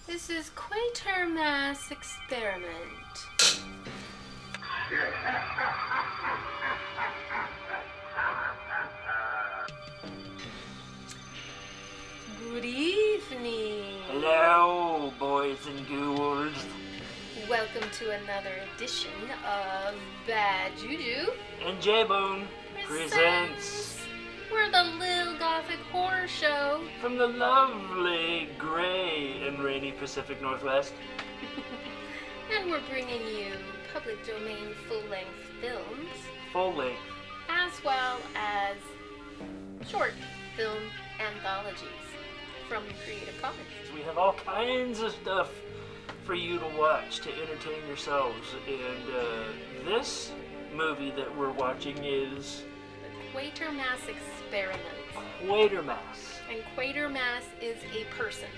This is Quatermass Xperiment. Good evening. Hello, boys and ghouls. Welcome to another edition of Bad JuJu And J Bone Presents. We're the little gothic horror show From the lovely, gray, and rainy Pacific Northwest. and we're bringing you public domain full-length films Full length. as well as short film anthologies from Creative Commons. We have all kinds of stuff for you to watch to entertain yourselves. And this movie that we're watching is The Quatermass Experiment. Quatermass. And Quatermass is a person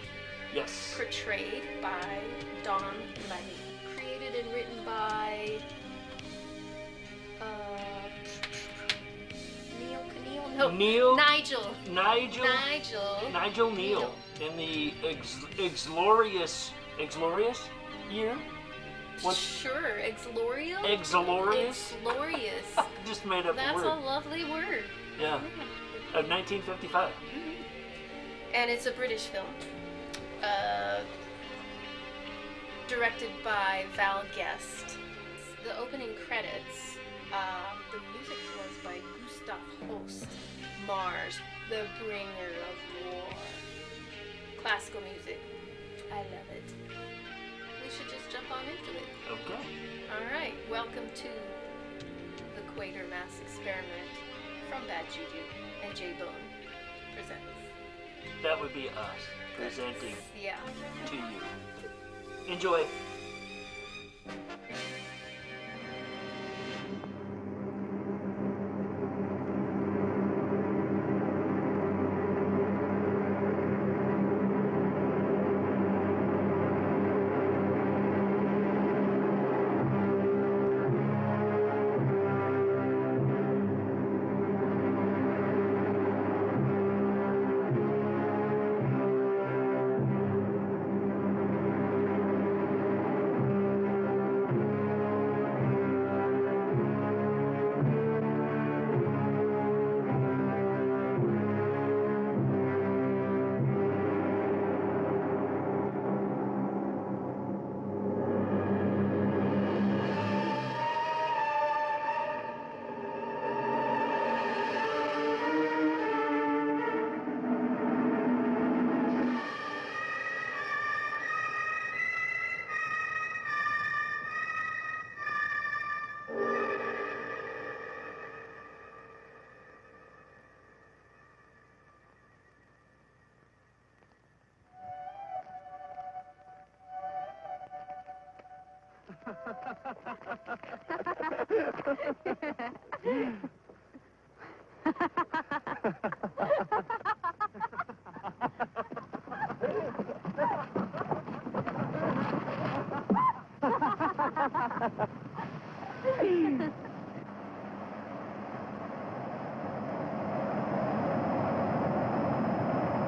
Yes. portrayed by Don Lenny. Created and written by Nigel. Nigel Neal. In the Exglorious year? What? Sure, Exlorial? Exglorious? Exglorious. Just made up a That's word. a lovely word. Yeah. Of 1955. And it's a British film. Directed by Val Guest. The opening credits, the music was by Gustav Holst. Mars, the bringer of war. Classical music. I love it. We should just jump on into it. Okay. Alright, welcome to the Quatermass Experiment from Bad JuJu and J Bone Presents. That would be us presenting Yeah. to you. Enjoy.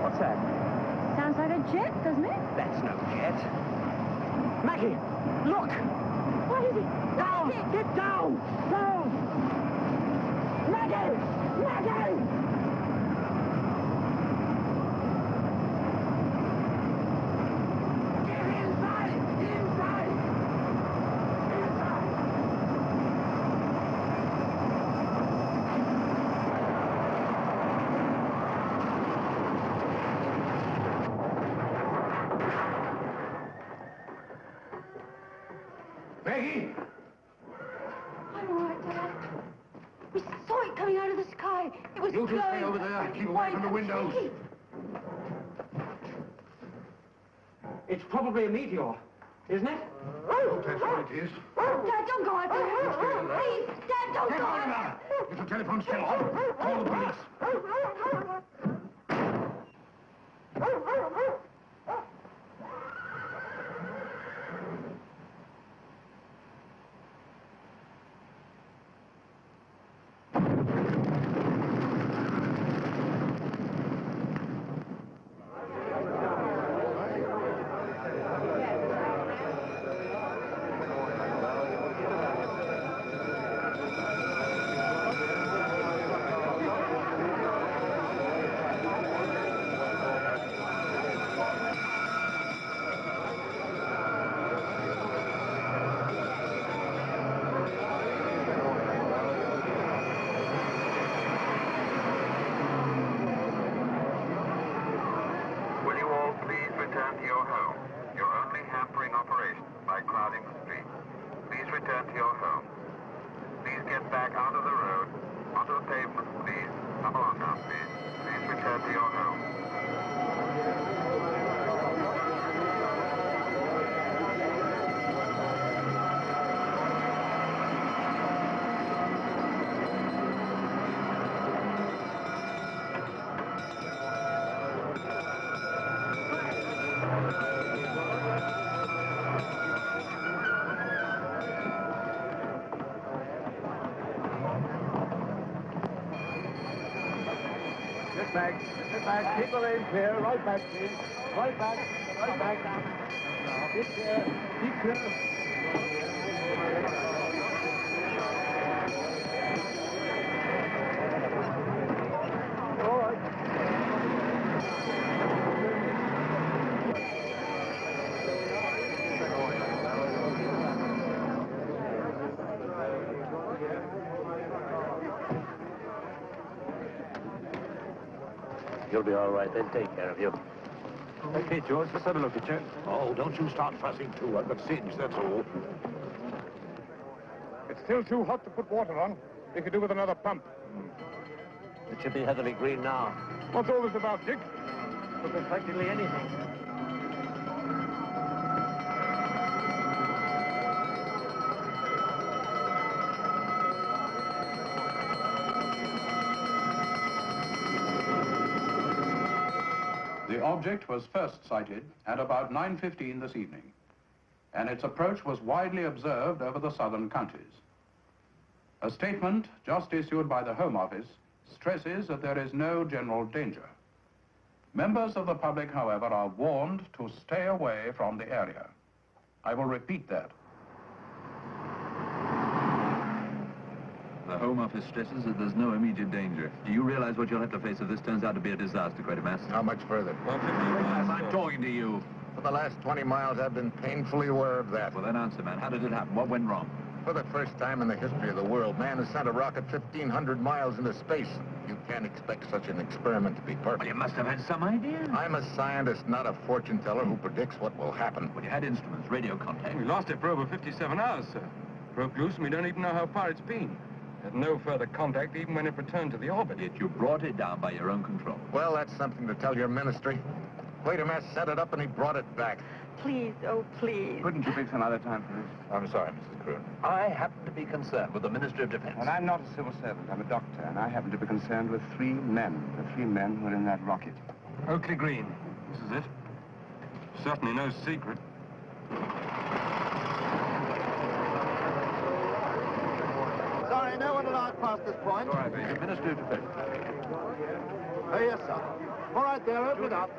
What's that? Sounds like a jet, doesn't it? That's no jet. Maggie, look! What is it? Down! Get down! Down! Maggie! Maggie! Get inside! Inside! Inside! Maggie! I'm all right, Dad. We saw it coming out of the sky. It was You two glowing. stay over there. Keep away from the windows. Hey, It's probably a meteor, isn't it? That's what it is. Dad, don't go out there. Please, Dad, don't Get go on out there! Is the telephone still on? Call the police. Get back. Get back. Keep the lane clear. Right back, please. Right back. Right back. Keep clear. Keep clear. All right. You'll be all right. They'll take care of you. Okay, George, let's have a look at you. Oh, don't you start fussing too. I've got singed, that's all. It's still too hot to put water on. You could do with another pump. It should be heavily green now. What's all this about, Dick? Could be practically anything. The object was first sighted at about 9:15 this evening, and its approach was widely observed over the southern counties. A statement just issued by the Home Office stresses that there is no general danger. Members of the public, however, are warned to stay away from the area. I will repeat that. The Home Office stresses that there's no immediate danger. Do you realize what you'll have to face if this turns out to be a disaster, Quatermass? How much further? I'm talking to you. For the last 20 miles, I've been painfully aware of that. Well, then answer, man. How did it happen? What went wrong? For the first time in the history of the world, man has sent a rocket 1,500 miles into space. You can't expect such an experiment to be perfect. Well, you must have had some idea. I'm a scientist, not a fortune teller who predicts what will happen. Well, you had instruments, radio contact. We lost it for over 57 hours, sir. Broke loose and we don't even know how far it's been. Had no further contact even when it returned to the orbit. Yet you brought it down by your own control. Well, that's something to tell your ministry. Quatermass set it up and he brought it back. Please, oh, please. Couldn't you fix another time for this? I'm sorry, Mrs. Croon. I happen to be concerned with the Ministry of Defense. Well, I'm not a civil servant. I'm a doctor, and I happen to be concerned with 3 men. The 3 men who were in that rocket. Oakley Green. This is it. Certainly no secret. Sorry, no one allowed past this point. All right, the Ministry of Defense. Oh, yes, sir. All right, there, open it up.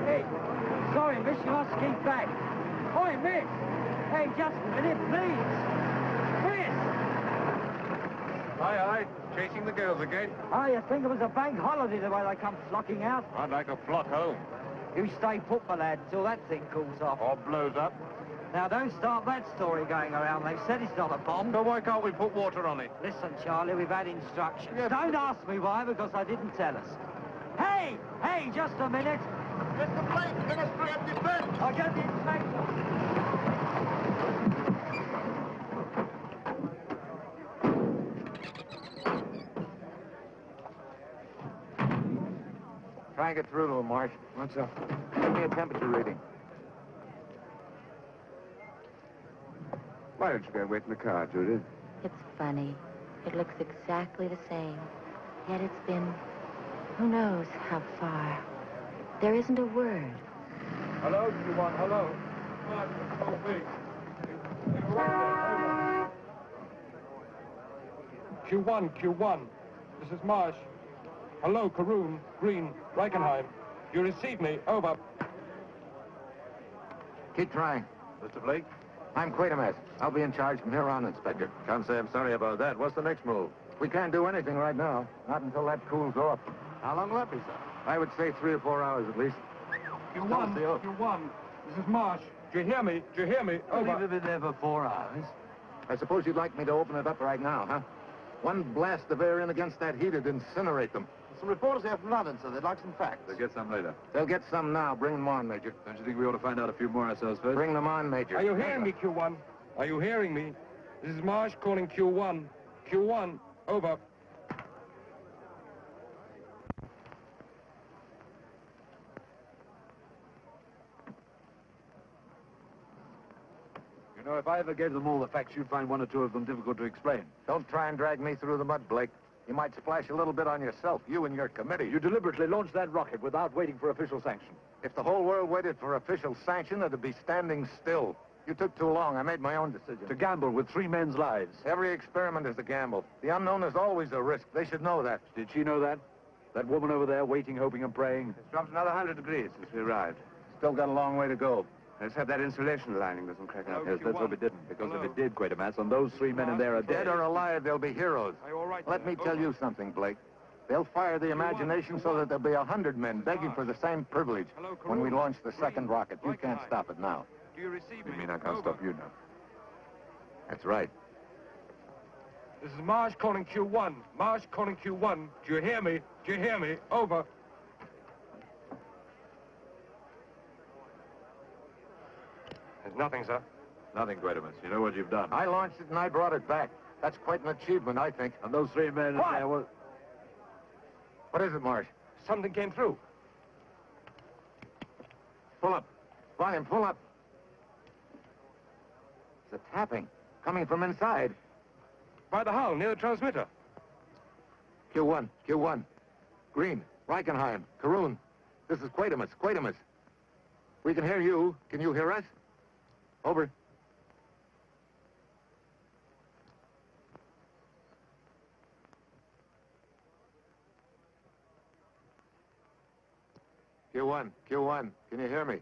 Hey, sorry, miss, you must keep back. Oi, miss! Hey, just a minute, please. Miss! Aye, aye. Chasing the girls again. Oh, you think it was a bank holiday the way they come flocking out? I'd like a flock home. You stay put, my lad, until that thing cools off. Or blows up. Now, don't start that story going around. They've said it's not a bomb. So why can't we put water on it? Listen, Charlie, we've had instructions. Yeah, Don't ask me why, because they didn't tell us. Hey! Hey, just a minute. Mr. Blake, Ministry of Defense! I'll get the inspector. Try and get through to him, Marsh. What's up? Give me a temperature reading. Why don't you go wait in the car, Judith? It's funny. It looks exactly the same. Yet it's been, who knows how far. There isn't a word. Hello, Q1, hello. Q1. This is Marsh. Hello, Caroon, Green, Reichenheim. You receive me. Over. Keep trying. Mr. Blake? I'm Quatermass. I'll be in charge from here on, Inspector. Can't say I'm sorry about that. What's the next move? We can't do anything right now. Not until that cools off. How long will that be, sir? I would say 3 or 4 hours at least. Q1. This is Marsh. Do you hear me? Over. We've been there for 4 hours. I suppose you'd like me to open it up right now, huh? One blast of air in against that heat would incinerate them. Some reporters here from London, sir. They'd like some facts. They'll get some later. They'll get some now. Bring them on, Major. Don't you think we ought to find out a few more ourselves first? Bring them on, Major. Are you hearing me, Q1? Are you hearing me? This is Marsh calling Q1. Q1, over. You know, if I ever gave them all the facts, you'd find 1 or 2 of them difficult to explain. Don't try and drag me through the mud, Blake. You might splash a little bit on yourself, you and your committee. You deliberately launched that rocket without waiting for official sanction. If the whole world waited for official sanction, it'd be standing still. You took too long. I made my own decision. To gamble with 3 men's lives. Every experiment is a gamble. The unknown is always a risk. They should know that. Did she know that? That woman over there, waiting, hoping, and praying? It's dropped another 100 degrees since we arrived. Still got a long way to go. Let's hope that insulation lining doesn't crack up. Yes, let's hope it didn't, because if it did, Quatermass, and those 3 men in there are Dead or alive, they'll be heroes. Let me tell you something, Blake. They'll fire the imagination so that there'll be 100 men begging for the same privilege when we launch the second rocket. You can't stop it now. Do you receive me? You mean I can't stop you now? That's right. This is Marsh calling Q1. Marsh calling Q1. Do you hear me? Do you hear me? Over. There's nothing, sir. Nothing, Quatermass. You know what you've done. I launched it and I brought it back. That's quite an achievement, I think. And those 3 men in there were... What is it, Marsh? Something came through. Pull up. Volume, pull up. It's a tapping coming from inside. By the hull, near the transmitter. Q1, Q1. Green, Reichenheim, Karun. This is Quatermass, Quatermass. We can hear you. Can you hear us? Over. Q1, Q1, can you hear me?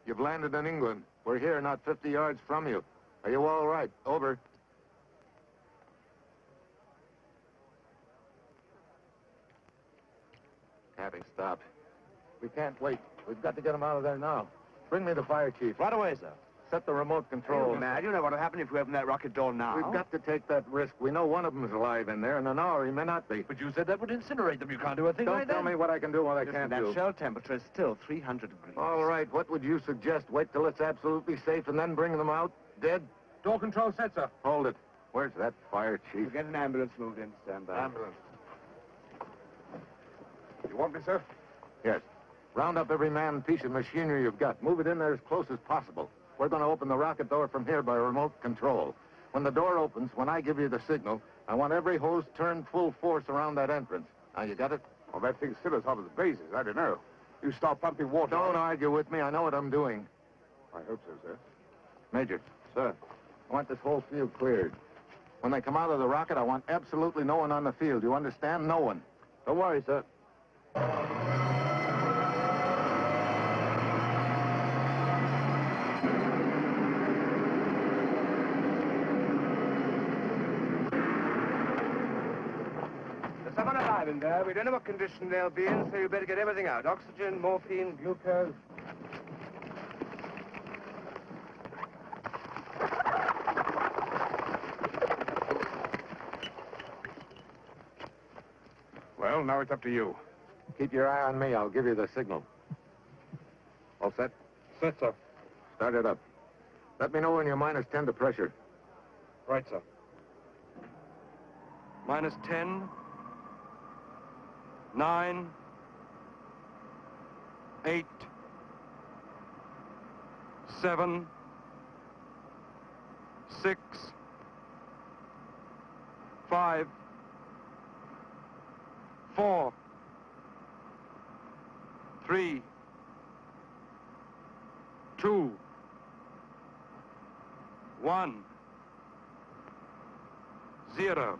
You've landed in England. We're here, not 50 yards from you. Are you all right? Over. Having stopped. We can't wait. We've got to get them out of there now. Bring me the fire chief. Right away, sir. Set the remote control. You're mad. You know what'll happen if we open that rocket door now. We've got to take that risk. We know one of them's alive in there. In an hour, he may not be. But you said that would incinerate them. You can't do a thing like that. Don't tell me what I can do and what I can't that do. shell temperature is still 300 degrees. All right, what would you suggest? Wait till it's absolutely safe and then bring them out? Dead? Door control set, sir. Hold it. Where's that fire chief? We'll get an ambulance moved in. Stand by. Ambulance. You want me, sir? Yes. Round up every man and piece of machinery you've got. Move it in there as close as possible. We're going to open the rocket door from here by remote control. When the door opens, when I give you the signal, I want every hose turned full force around that entrance. Now, you got it? Well, that thing's still as hot as bases. I don't know. You start pumping water. Don't argue with me. I know what I'm doing. I hope so, sir. Major. Sir. I want this whole field cleared. When they come out of the rocket, I want absolutely no one on the field. You understand? No one. Don't worry, sir. There's someone alive in there. We don't know what condition they'll be in, so you better get everything out. Oxygen, morphine, glucose. Well, now it's up to you. Keep your eye on me. I'll give you the signal. All set? Set, sir. Start it up. Let me know when you're minus 10 to pressure. Right, sir. Minus 10. 9. 8. 7. 6. 5. 4. 3. 2. 1. 0.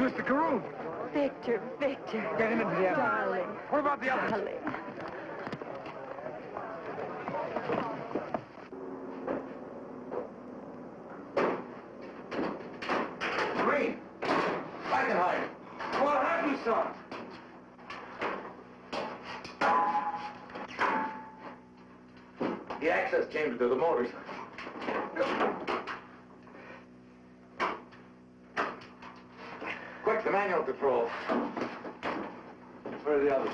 Mr. Carew. Victor, Victor. Get him into the ambulance. Darling. What about the others? Darling. Green! Frankenheim! What happened, sir? The access chamber to the motors. Quick, the manual control. Where are the others?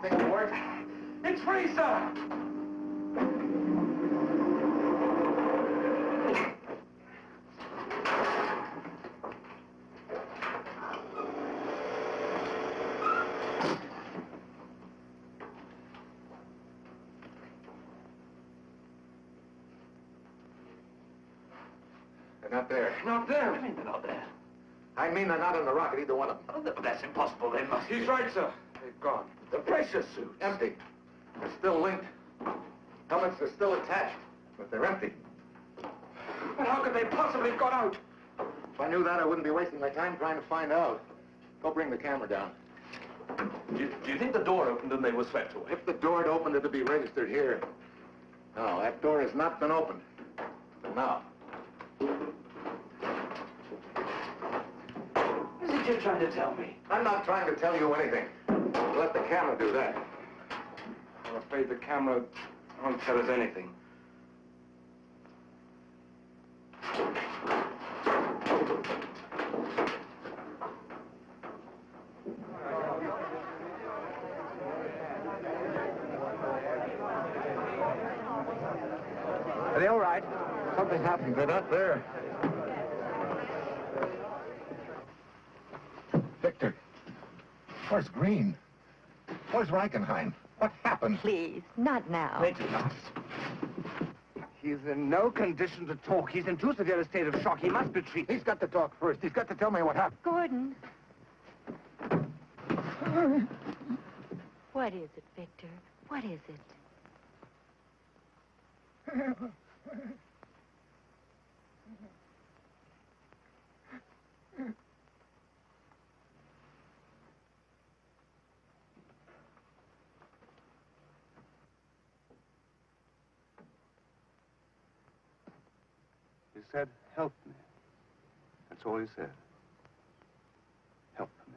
Think it'll work? It's free, sir! They're not there. Not there. I mean, they're not there. I mean they're not in the rocket, either one of them. Oh, but that's impossible. They must. He's right, sir. They've gone. The pressure suits. Empty. They're still linked. Helmets are still attached, but they're empty. But how could they possibly have got out? If I knew that, I wouldn't be wasting my time trying to find out. Go bring the camera down. Do you think the door opened and they were swept away? If the door had opened, it'd be registered here. No, that door has not been opened. But now. What is it you're trying to tell me? I'm not trying to tell you anything. Let the camera do that. I'm afraid the camera won't tell us anything. Are they all right? Something happened. They're not there. Victor, where's Green? Where's Reichenheim? What happened? Please, not now. They did not. He's in no condition to talk. He's in too severe a state of shock. He must be treated. He's got to talk first. He's got to tell me what happened. Gordon. What is it, Victor? What is it? He said, help me. That's all he said. Help me.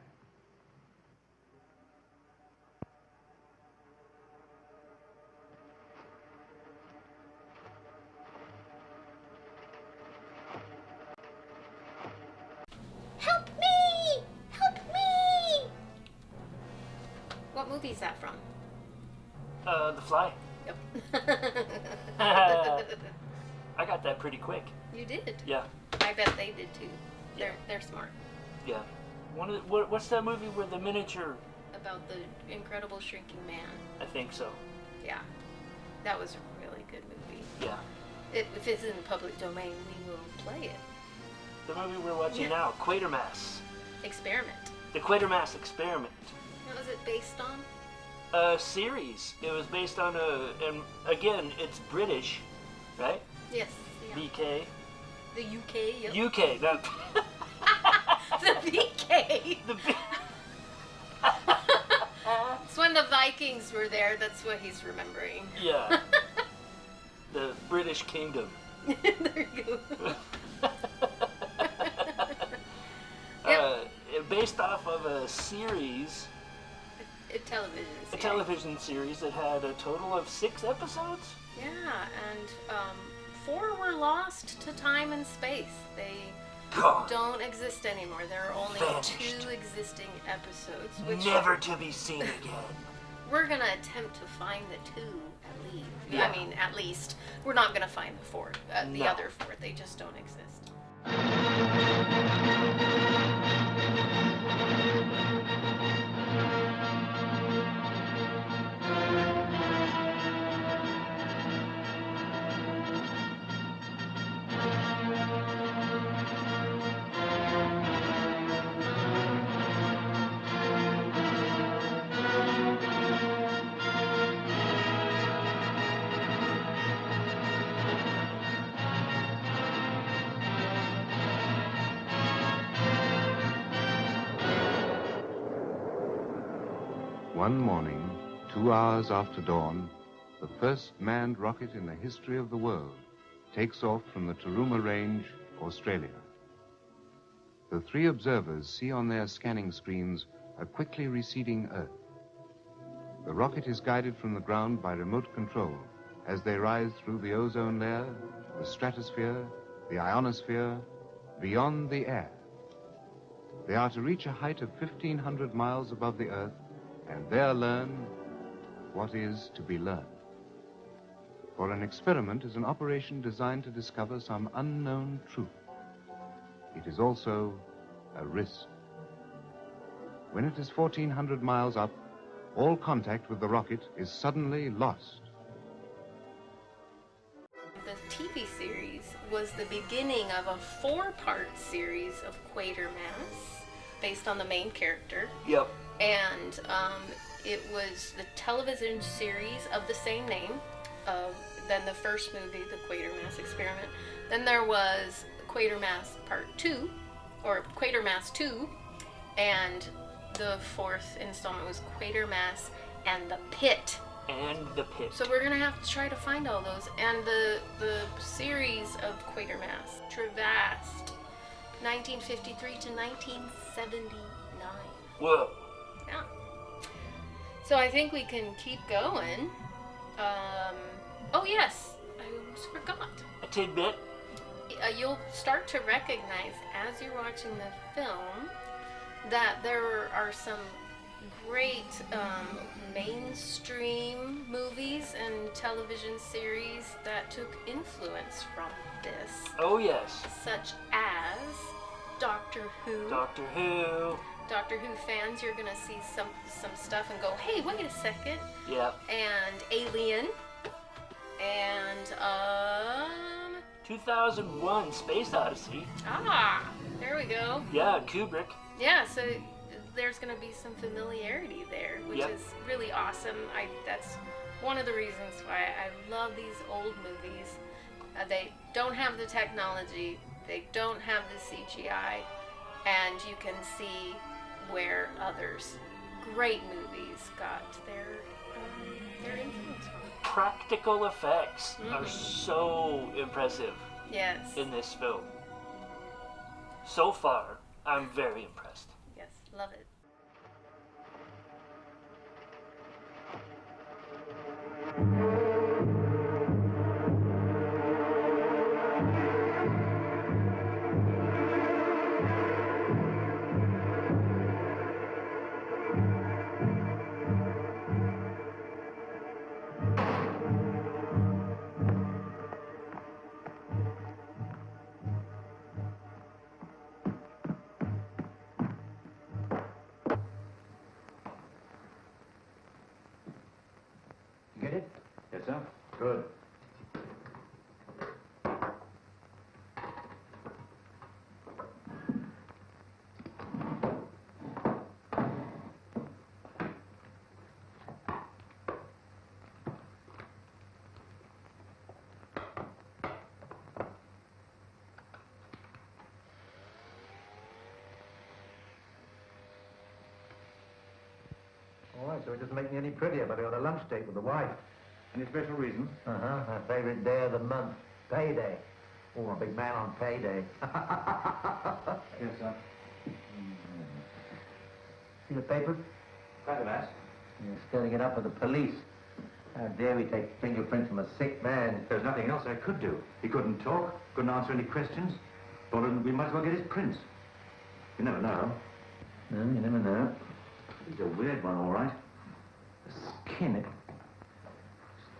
Help me! Help me! What movie is that from? The Fly. Yep. I got that pretty quick. You did. Yeah. I bet they did too. They're smart. Yeah. What's that movie where the miniature? About the incredible shrinking man. I think so. Yeah. That was a really good movie. Yeah. If it's in the public domain, we will play it. The movie we're watching now, Quatermass. Experiment. The Quatermass Experiment. What was it based on? A series. It was based on and again, it's British, right? Yes. Yeah. BK. The UK. Yep. UK. No. The BK. It's when the Vikings were there. That's what he's remembering. Yeah. The British Kingdom. There you go. Based off of a series. A television series. A television series that had a total of 6 episodes. Yeah, and 4 were lost to time and space. They don't exist anymore. There are only Vanished. 2 existing episodes, which never to be seen again. We're gonna attempt to find the 2 at least. Yeah. I mean, at least we're not gonna find the 4. The No. other 4, they just don't exist. One morning, 2 hours after dawn, the first manned rocket in the history of the world takes off from the Taruma Range, Australia. The 3 observers see on their scanning screens a quickly receding Earth. The rocket is guided from the ground by remote control as they rise through the ozone layer, the stratosphere, the ionosphere, beyond the air. They are to reach a height of 1,500 miles above the Earth and there learn what is to be learned. For an experiment is an operation designed to discover some unknown truth. It is also a risk. When it is 1,400 miles up, all contact with the rocket is suddenly lost. The TV series was the beginning of a 4-part series of Quatermass, based on the main character. Yep. And it was the television series of the same name. Then the first movie, the Quatermass Experiment. Then there was Quatermass Part 2, or Quatermass 2, and the 4th installment was Quatermass and the Pit. And the Pit. So we're gonna have to try to find all those. And the series of Quatermass traversed 1953 to 1979. Whoa. Yeah. So I think we can keep going. Oh yes, I almost forgot. A tidbit. You'll start to recognize as you're watching the film that there are some great mainstream movies and television series that took influence from this. Oh yes. Such as Doctor Who. Doctor Who. Doctor Who fans, you're gonna see some stuff and go, hey, wait a second. Yeah. And Alien. And 2001 Space Odyssey. Ah, there we go. Yeah, Kubrick. Yeah, so there's going to be some familiarity there, which Yep. is really awesome. That's one of the reasons why I love these old movies. They don't have the technology, they don't have the CGI, and you can see where others' great movies got their influence from. Practical effects are so impressive. Yes. In this film. So far, I'm very impressed. Yes, love it. Get it? Yes, sir. Good. All right, so it doesn't make me any prettier, but I got a lunch date with the wife. Any special reason? Her favorite day of the month, payday. Oh, I'm a big man on payday. Yes, sir. See the paper? Quatermass. You're stirring it up for the police. How dare we take fingerprints from a sick man? There's nothing else I could do. He couldn't talk, couldn't answer any questions. Thought we might as well get his prints. You never know. No, you never know. He's a weird one, all right. The skin, it's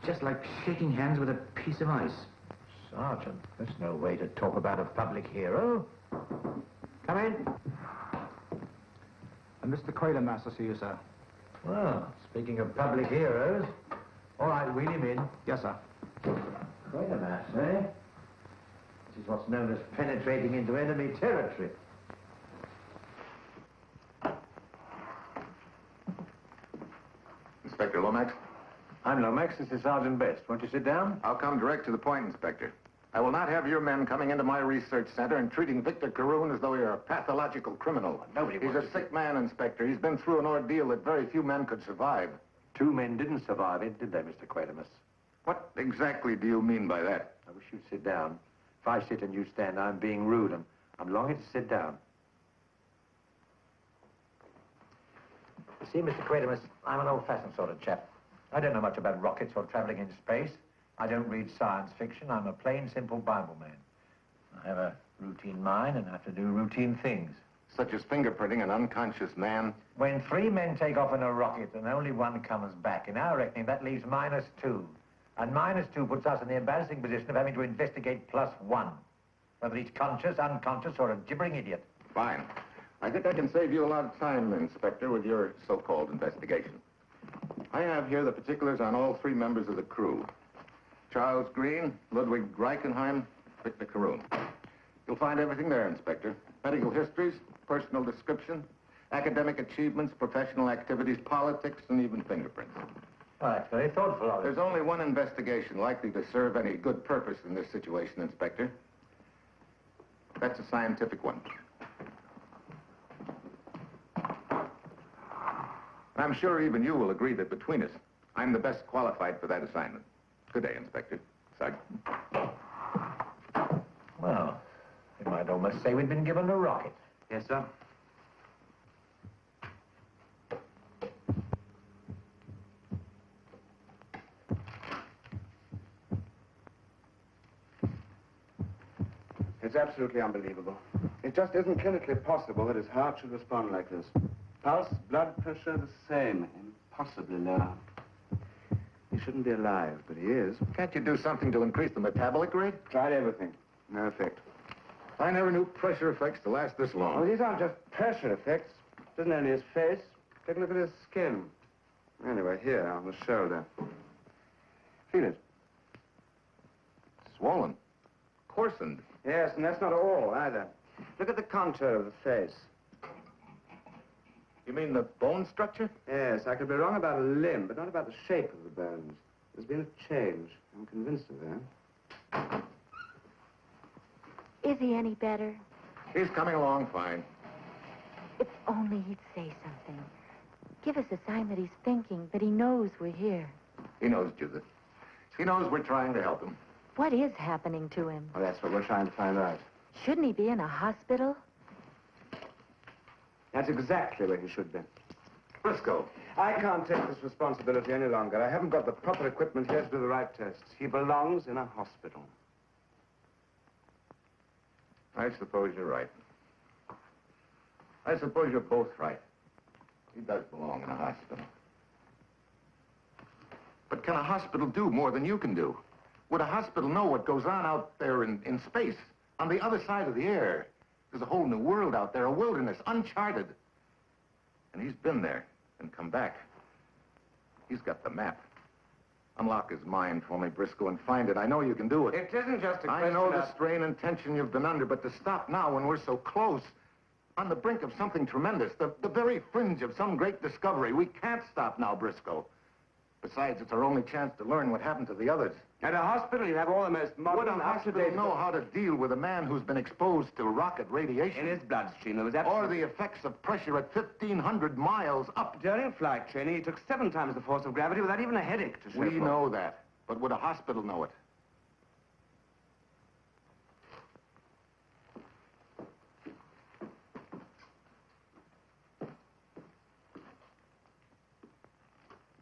just like shaking hands with a piece of ice. Sergeant, that's no way to talk about a public hero. Come in. Mr. Quatermass, I see you, sir. Well, speaking of public heroes, all right, wheel him in. Yes, sir. Quatermass, eh? This is what's known as penetrating into enemy territory. Inspector Lomax? I'm Lomax. This is Sergeant Best. Won't you sit down? I'll come direct to the point, Inspector. I will not have your men coming into my research center and treating Victor Caroon as though he were a pathological criminal. He's a sick man, Inspector. He's been through an ordeal that very few men could survive. 2 men didn't survive it, did they, Mr. Quatermass? What exactly do you mean by that? I wish you'd sit down. If I sit and you stand, I'm being rude. I'm longing to sit down. You see, Mr. Quatermass, I'm an old-fashioned sort of chap. I don't know much about rockets or traveling in space. I don't read science fiction. I'm a plain, simple Bible man. I have a routine mind and have to do routine things. Such as fingerprinting an unconscious man? When 3 men take off in a rocket and only 1 comes back, in our reckoning, that leaves -2. And -2 puts us in the embarrassing position of having to investigate +1. Whether he's conscious, unconscious, or a gibbering idiot. Fine. I think I can save you a lot of time, Inspector, with your so-called investigation. I have here the particulars on all 3 members of the crew. Charles Green, Ludwig Reichenheim, Victor Caroon. You'll find everything there, Inspector. Medical histories, personal description, academic achievements, professional activities, politics, and even fingerprints. Well, that's very thoughtful of you. There's only one investigation likely to serve any good purpose in this situation, Inspector. That's a scientific one. I'm sure even you will agree that between us, I'm the best qualified for that assignment. Good day, Inspector. Sergeant. Well, you might almost say we'd been given a rocket. Yes, sir. It's absolutely unbelievable. It just isn't clinically possible that his heart should respond like this. Pulse, blood pressure, the same. Impossibly low. He shouldn't be alive, but he is. Can't you do something to increase the metabolic rate? Tried everything. No effect. I never knew pressure effects to last this long. Oh, these aren't just pressure effects. It isn't only his face. Take a look at his skin. Anyway, here, on the shoulder. Feel it. Swollen. Coarsened. Yes, and that's not all, either. Look at the contour of the face. You mean the bone structure? Yes, I could be wrong about a limb, but not about the shape of the bones. There's been a change. I'm convinced of that. Is he any better? He's coming along fine. If only he'd say something. Give us a sign that he's thinking, that he knows we're here. He knows, Judith. He knows we're trying to help him. What is happening to him? Well, that's what we're trying to find out. Shouldn't he be in a hospital? That's exactly where he should be. Briscoe. I can't take this responsibility any longer. I haven't got the proper equipment here to do the right tests. He belongs in a hospital. I suppose you're right. I suppose you're both right. He does belong in a hospital. But can a hospital do more than you can do? Would a hospital know what goes on out there in space, on the other side of the air? There's a whole new world out there, a wilderness, uncharted. And he's been there and come back. He's got the map. Unlock his mind for me, Briscoe, and find it. I know you can do it. It isn't just a question I know the strain and tension you've been under, but to stop now when we're so close, on the brink of something tremendous, the very fringe of some great discovery, we can't stop now, Briscoe. Besides, it's our only chance to learn what happened to the others. At a hospital, you have all the most modern, Would a hospital know how to deal with a man who's been exposed to rocket radiation? In his bloodstream, there was Or the effects of pressure at 1,500 miles up. During flight training, he took 7 times the force of gravity without even a headache to show We for. know that. But would a hospital know it?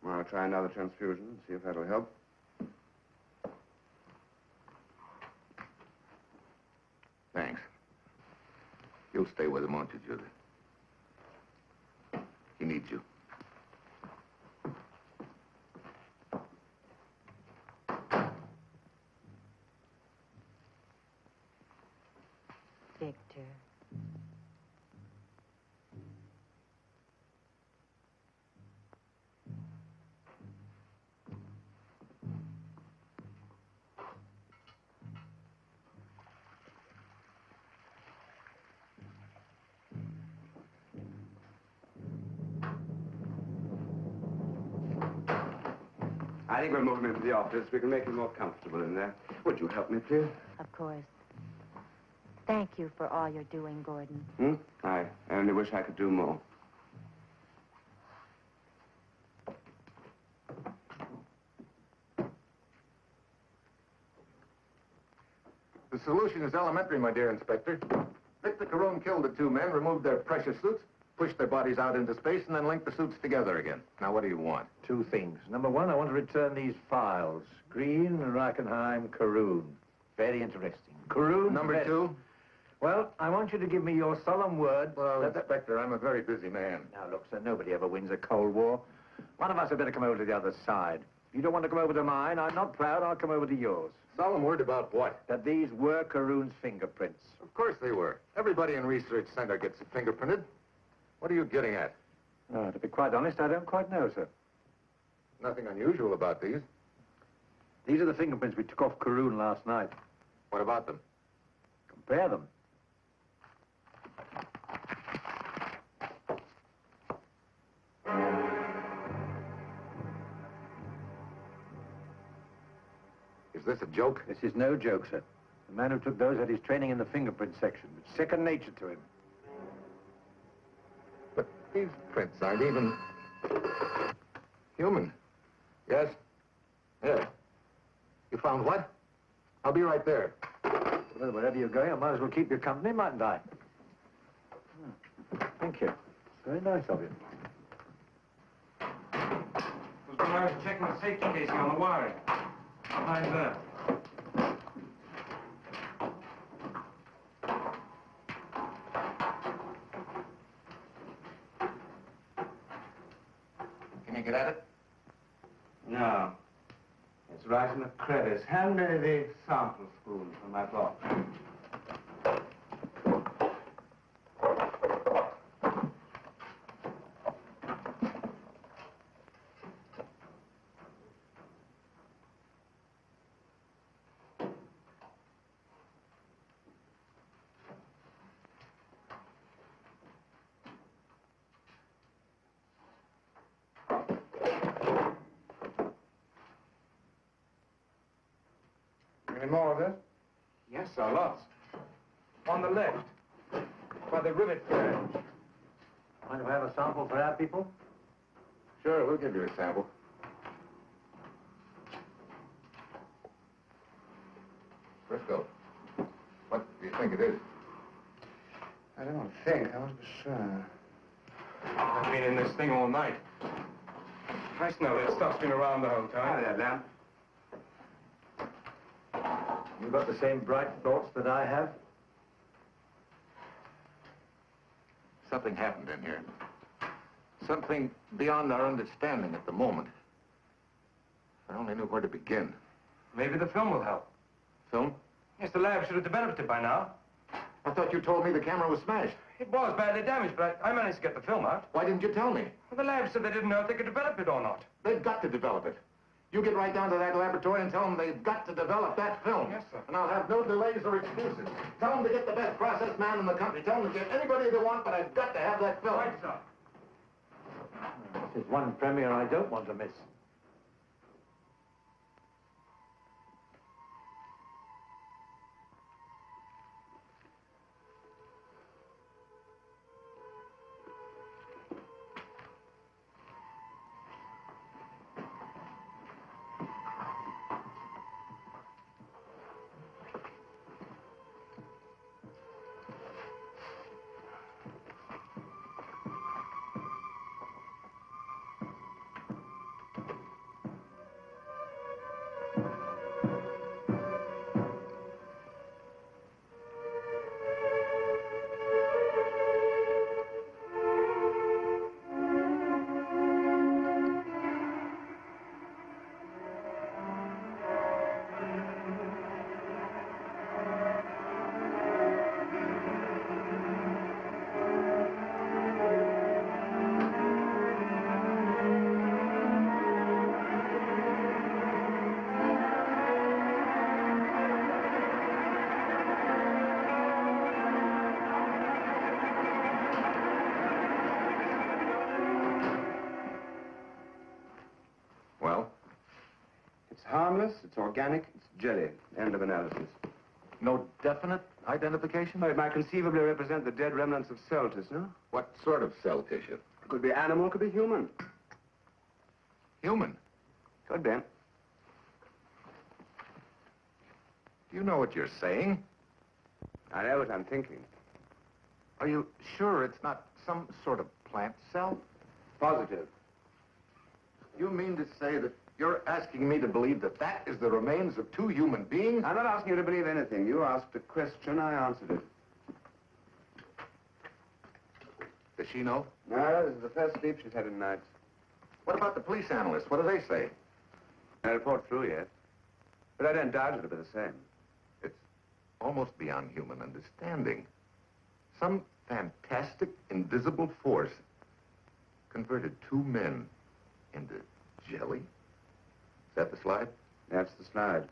Well, I'll try another transfusion and see if that'll help. Thanks. You'll stay with him, won't you, Judith? He needs you. Victor. I think we'll move him into the office. We can make him more comfortable in there. Would you help me, please? Of course. Thank you for all you're doing, Gordon. I only wish I could do more. The solution is elementary, my dear Inspector. Victor Caroon killed the two men, removed their pressure suits, pushed their bodies out into space, and then linked the suits together again. Now, what do you want? Two things. Number one, I want to return these files. Green, Rackenheim, Caroon. Very interesting. Caroon. Number two? Well, I want you to give me your solemn word. Well, Inspector, I'm a very busy man. Now, look, sir, nobody ever wins a Cold War. One of us had better come over to the other side. If you don't want to come over to mine, I'm not proud. I'll come over to yours. Solemn word about what? That these were Caroon's fingerprints. Of course they were. Everybody in Research Center gets fingerprinted. What are you getting at? To be quite honest, I don't quite know, sir. Nothing unusual about these. These are the fingerprints we took off Caroon last night. What about them? Compare them. Is this a joke? This is no joke, sir. The man who took those had his training in the fingerprint section. It's second nature to him. But these prints aren't even human. Yes? Yes. You found what? I'll be right there. Well, wherever you're going, I might as well keep your company, mightn't I? Thank you. Very nice of you. Was when I was checking the safety casing on the wiring. Behind there. Can you get at it? No. It's right in the crevice. Hand me the sample spoon from my box. Any more of this? Yes, sir, lots. On the left. By the rivet flares. Mind if I have a sample for our people? Sure, we'll give you a sample. Briscoe, what do you think it is? I don't think. I want to be sure. I've been in this thing all night. I know that stuff's been around the whole time. Hi there, Lamb. You got the same bright thoughts that I have? Something happened in here. Something beyond our understanding at the moment. If I only knew where to begin. Maybe the film will help. Film? Yes, the lab should have developed it by now. I thought you told me the camera was smashed. It was badly damaged, but I managed to get the film out. Why didn't you tell me? Well, the lab said they didn't know if they could develop it or not. They've got to develop it. You get right down to that laboratory and tell them they've got to develop that film. Yes, sir. And I'll have no delays or excuses. Tell them to get the best process man in the country. Tell them to get anybody they want, but I've got to have that film. Right, sir. This is one premiere I don't want to miss. odorless, it's organic, it's jelly. End of analysis. No definite identification? Oh, it might conceivably represent the dead remnants of cell tissue, no? What sort of cell tissue? Could be animal, could be human. Human? Could be. Do you know what you're saying? I know what I'm thinking. Are you sure it's not some sort of plant cell? Positive. You mean to say that you're asking me to believe that that is the remains of two human beings? I'm not asking you to believe anything. You asked a question, I answered it. Does she know? No, this is the first sleep she's had in nights. What about the police analysts? What do they say? No report through yet. But I don't doubt it'll be the same. It's almost beyond human understanding. Some fantastic, invisible force converted two men into jelly? Is that the slide? That's the slide.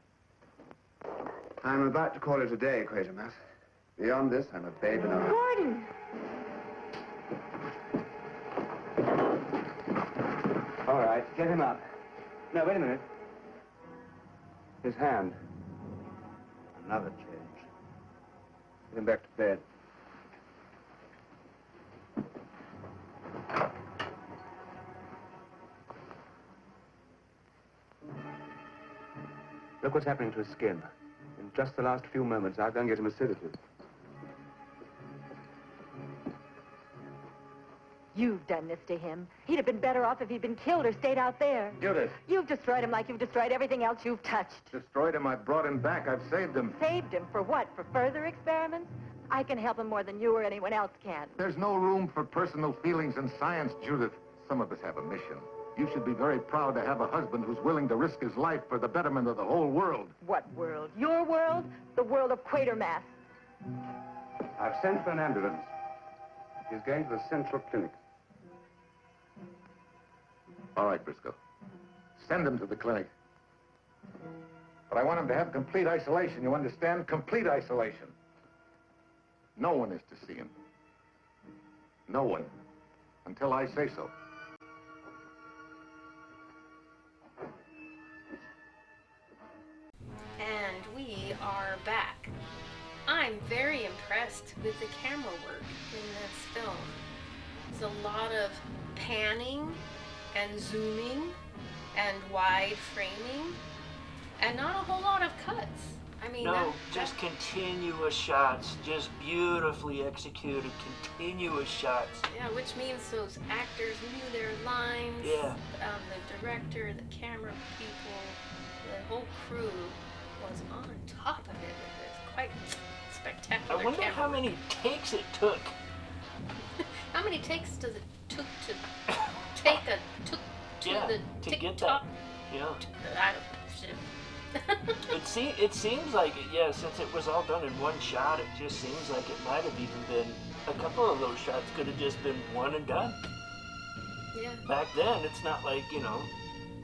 I'm about to call it a day, Quatermass. Beyond this, I'm a babe in a... Gordon! All right, get him up. No, wait a minute. His hand. Another change. Get him back to bed. Look what's happening to his skin. In just the last few moments, I'll go and get him a sedative. You've done this to him. He'd have been better off if he'd been killed or stayed out there. Judith. You've destroyed him like you've destroyed everything else you've touched. Destroyed him, I brought him back. I've saved him. Saved him for what? For further experiments? I can help him more than you or anyone else can. There's no room for personal feelings in science, Judith. Some of us have a mission. You should be very proud to have a husband who's willing to risk his life for the betterment of the whole world. What world? Your world? The world of Quatermass. I've sent for an ambulance. He's going to the central clinic. All right, Briscoe. Send him to the clinic. But I want him to have complete isolation, you understand? Complete isolation. No one is to see him. No one. Until I say so. And we are back. I'm very impressed with the camera work in this film. There's a lot of panning and zooming and wide framing and not a whole lot of cuts. I mean, no, just continuous shots, just beautifully executed, continuous shots. Yeah, which means those actors knew their lines. Yeah. The director, the camera people, the whole crew was on top of it. It was quite spectacular. I wonder camera how work. many takes it took. How many takes does it took to take a took to Yeah, the to tick get tock? that. Yeah. I don't shit. It seems like it, yeah, since it was all done in one shot, it just seems like it might have even been, a couple of those shots could have just been one and done. Yeah. Back then, it's not like, you know,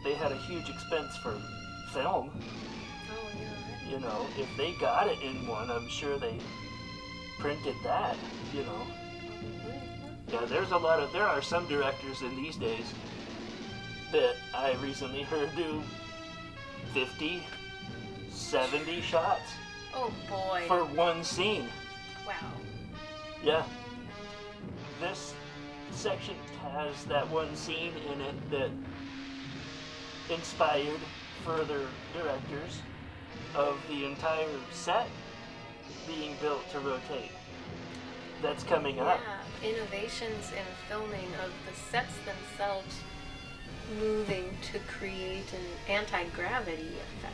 they had a huge expense for film. Oh, yeah. You know, if they got it in one, I'm sure they printed that, you know. Yeah, there are some directors in these days that I recently heard do 50, 70 shots. Oh boy. For one scene. Wow. Yeah. This section has that one scene in it that inspired further directors of the entire set being built to rotate. That's coming up. Yeah, innovations in filming of the sets themselves moving to create an anti-gravity effect.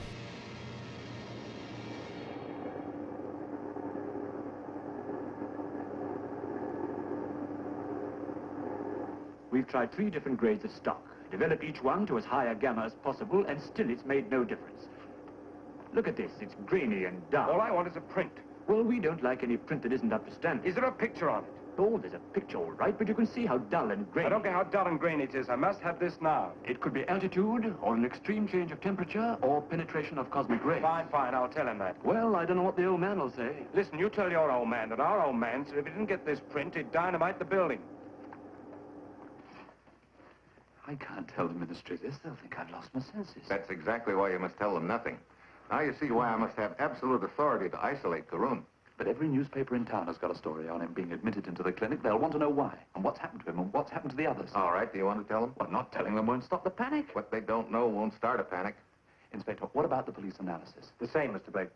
We've tried 3 different grades of stock, developed each one to as high a gamma as possible, and still it's made no difference. Look at this, it's grainy and dull. All I want is a print. Well, we don't like any print that isn't up to standard. Is there a picture on it? Oh, there's a picture all right, but you can see how dull and grainy. I don't care how dull and grainy it is. I must have this now. It could be altitude, or an extreme change of temperature, or penetration of cosmic rays. Fine, I'll tell him that. Well, I don't know what the old man will say. Listen, you tell your old man that our old man said if he didn't get this print, he'd dynamite the building. I can't tell the ministry this. They'll think I've lost my senses. That's exactly why you must tell them nothing. Now you see why I must have absolute authority to isolate Karun. But every newspaper in town has got a story on him being admitted into the clinic. They'll want to know why, and what's happened to him, and what's happened to the others. All right, do you want to tell them? Well, not telling them won't stop the panic. What they don't know won't start a panic. Inspector, what about the police analysis? The same, Mr. Blake.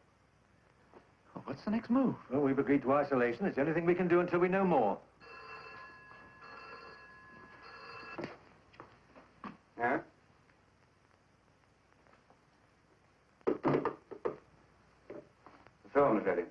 Well, what's the next move? Well, we've agreed to isolation. It's the only thing we can do until we know more. Yeah? The film is ready.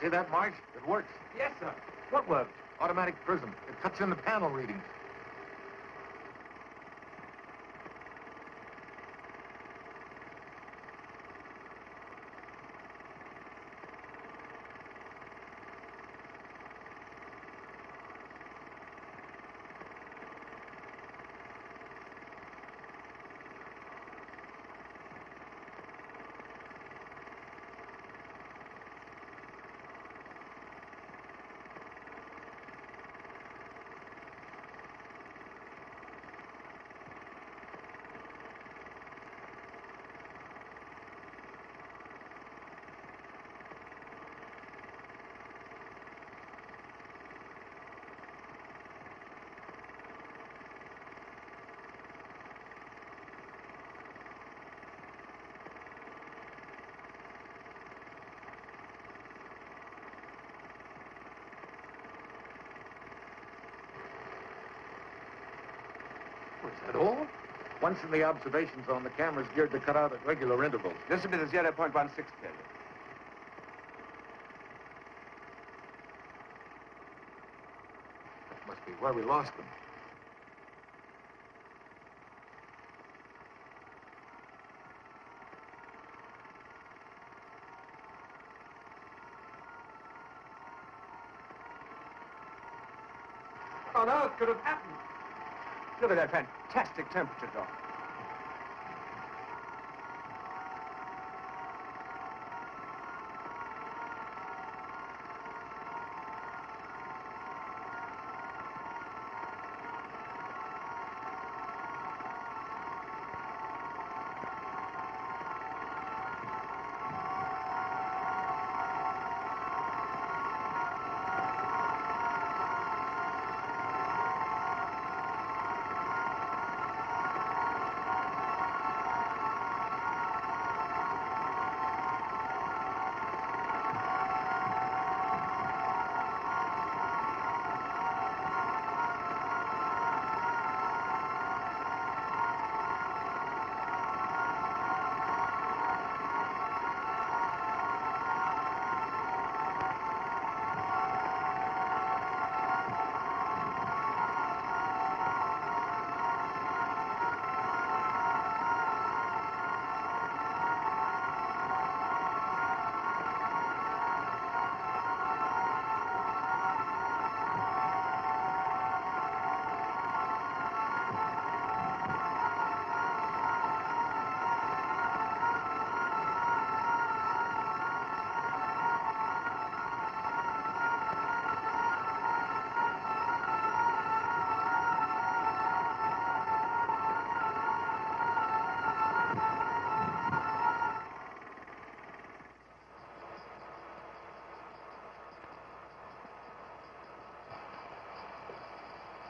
See that, Marge? It works. Yes, sir. What worked? Automatic prism. It cuts in the panel readings. Is that all? Once in the observation zone, the camera's geared to cut out at regular intervals. This will be the 0.16 period. That must be where we lost them. What on earth could have happened? Look at that fantastic temperature drop.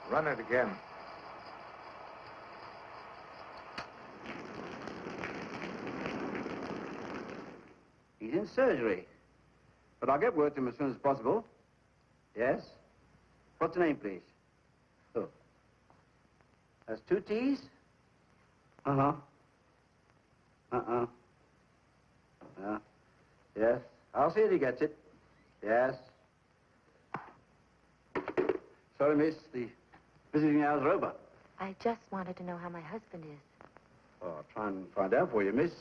Run it again. He's in surgery. But I'll get word to him as soon as possible. Yes? What's the name, please? Oh. That's 2 T's? Uh-huh. Uh-uh. Yes. I'll see if he gets it. Yes. Sorry, miss. The visiting hours are over. I just wanted to know how my husband is. Oh, I'll try and find out for you, miss.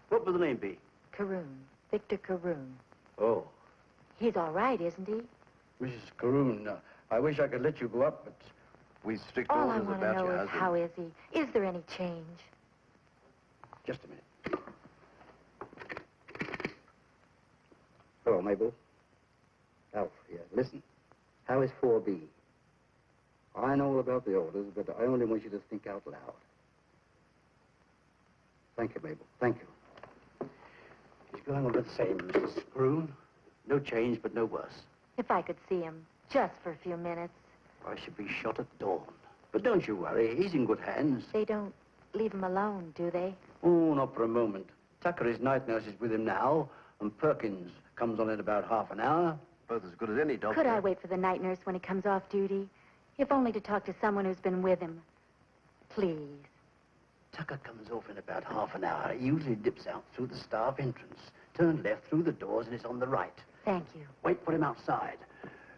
What would the name be? Caroon. Victor Caroon. Oh. He's all right, isn't he? Mrs. Caroon, I wish I could let you go up, but we strict All I orders want to about know your is husband. how is he? Is there any change? Just a minute. Hello, Mabel. Alf here. Listen. How is 4B? I know all about the orders, but I only want you to think out loud. Thank you, Mabel. Thank you. He's going on the same, Mrs. Caroon. No change, but no worse. If I could see him, just for a few minutes. I should be shot at dawn. But don't you worry. He's in good hands. They don't leave him alone, do they? Oh, not for a moment. Tucker, his night nurse, is with him now, and Perkins comes on in about half an hour. Both as good as any doctor. Could I wait for the night nurse when he comes off duty? If only to talk to someone who's been with him. Please. Tucker comes off in about half an hour. He usually dips out through the staff entrance. Turn left through the doors, and it's on the right. Thank you. Wait for him outside.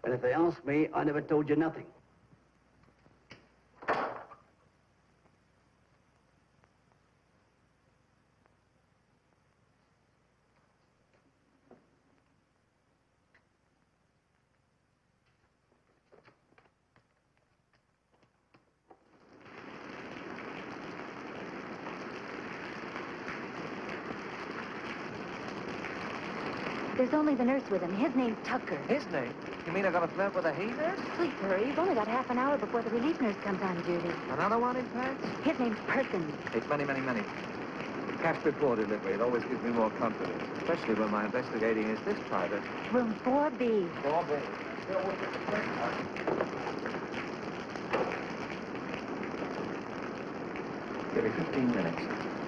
And if they ask me, I never told you nothing. There's only the nurse with him. His name's Tucker. His name? You mean I got a flirt with a he nurse? Please hurry. You've only got half an hour before the relief nurse comes on duty. Another one in pants? His name's Perkins. It's money. Cash before delivery. It always gives me more confidence, especially when my investigating is this private. Room 4B. 4B. Give me 15 minutes.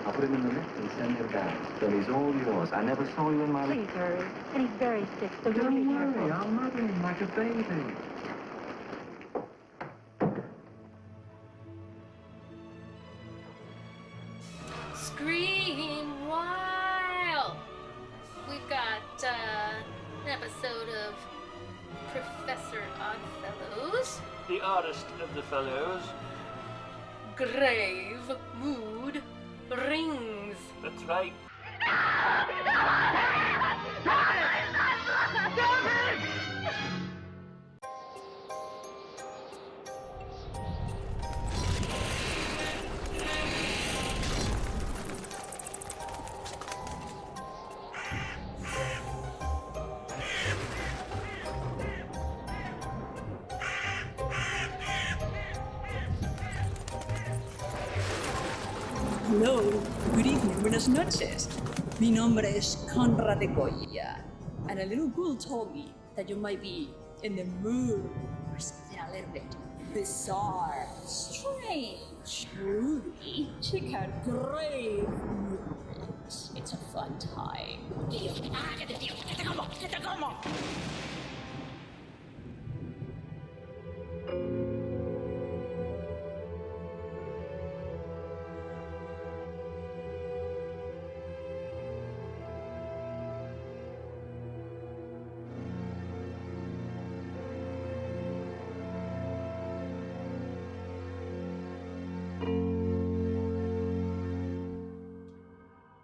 I'll put him in the lift and send him down. Then he's all yours. I never saw you in my life. Please hurry. And he's very sick, so Don't be worry. careful. I'll mother him like a baby. Scream Wild! We've got an episode of Professor Oddfellows. The oddest of the fellows. Grave Mood Rings. That's right. Hello, good evening, buenas noches. Mi nombre es Conrad de Goya, and a little ghoul told me that you might be in the mood for something a little bit bizarre, strange, groovy. Check out Grave Movies. It's a fun time.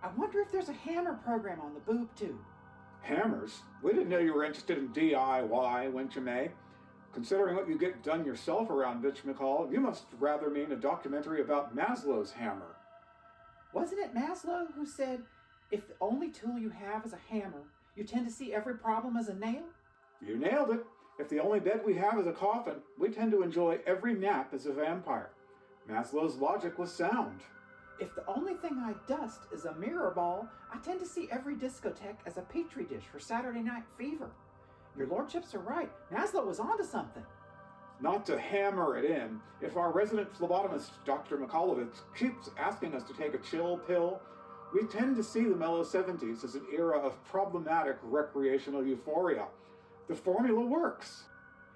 I wonder if there's a Hammer program on the boob tube. Hammers? We didn't know you were interested in DIY, Winch May. Considering what you get done yourself around Vitch McCall, you must rather mean a documentary about Maslow's hammer. Wasn't it Maslow who said, if the only tool you have is a hammer, you tend to see every problem as a nail? You nailed it. If the only bed we have is a coffin, we tend to enjoy every nap as a vampire. Maslow's logic was sound. If the only thing I dust is a mirror ball, I tend to see every discotheque as a petri dish for Saturday Night Fever. Your lordships are right. Maslow was onto something. Not to hammer it in, if our resident phlebotomist, Dr. Mikalovich, keeps asking us to take a chill pill, we tend to see the mellow 70s as an era of problematic recreational euphoria. The formula works.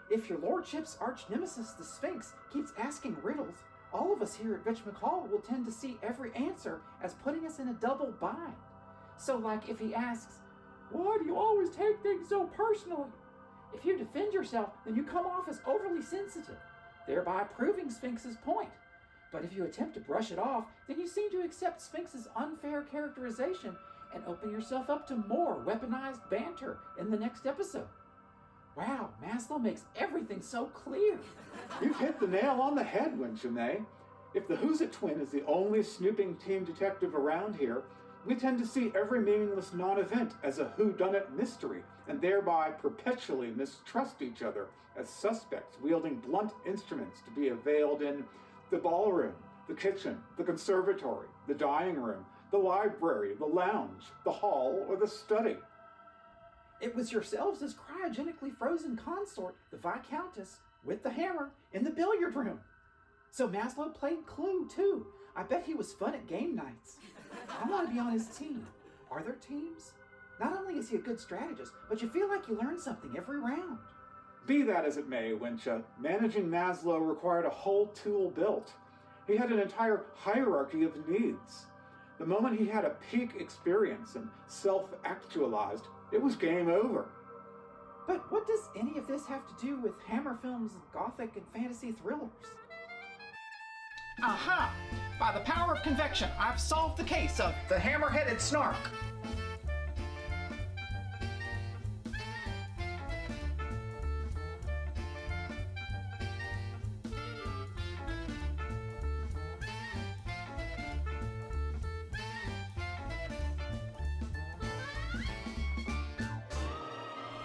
If your lordship's arch nemesis, the Sphinx, keeps asking riddles, all of us here at Rich McCall will tend to see every answer as putting us in a double bind. So, like if he asks, "Why do you always take things so personally?" If you defend yourself, then you come off as overly sensitive, thereby proving Sphinx's point. But if you attempt to brush it off, then you seem to accept Sphinx's unfair characterization and open yourself up to more weaponized banter in the next episode. Wow, Maslow makes everything so clear. You've hit the nail on the head, Njoy. If the Who's It twin is the only snooping team detective around here, we tend to see every meaningless non-event as a whodunit mystery, and thereby perpetually mistrust each other as suspects wielding blunt instruments to be availed in the ballroom, the kitchen, the conservatory, the dining room, the library, the lounge, the hall, or the study. It was yourselves as cryogenically frozen consort, the Viscountess, with the hammer, in the billiard room. So Maslow played Clue, too. I bet he was fun at game nights. I want to be on his team. Are there teams? Not only is he a good strategist, but you feel like you learn something every round. Be that as it may, Wincha, managing Maslow required a whole tool belt. He had an entire hierarchy of needs. The moment he had a peak experience and self-actualized, it was game over. But what does any of this have to do with Hammer Films' gothic and fantasy thrillers? Aha! By the power of convection, I've solved the case of the Hammer-Headed Snark.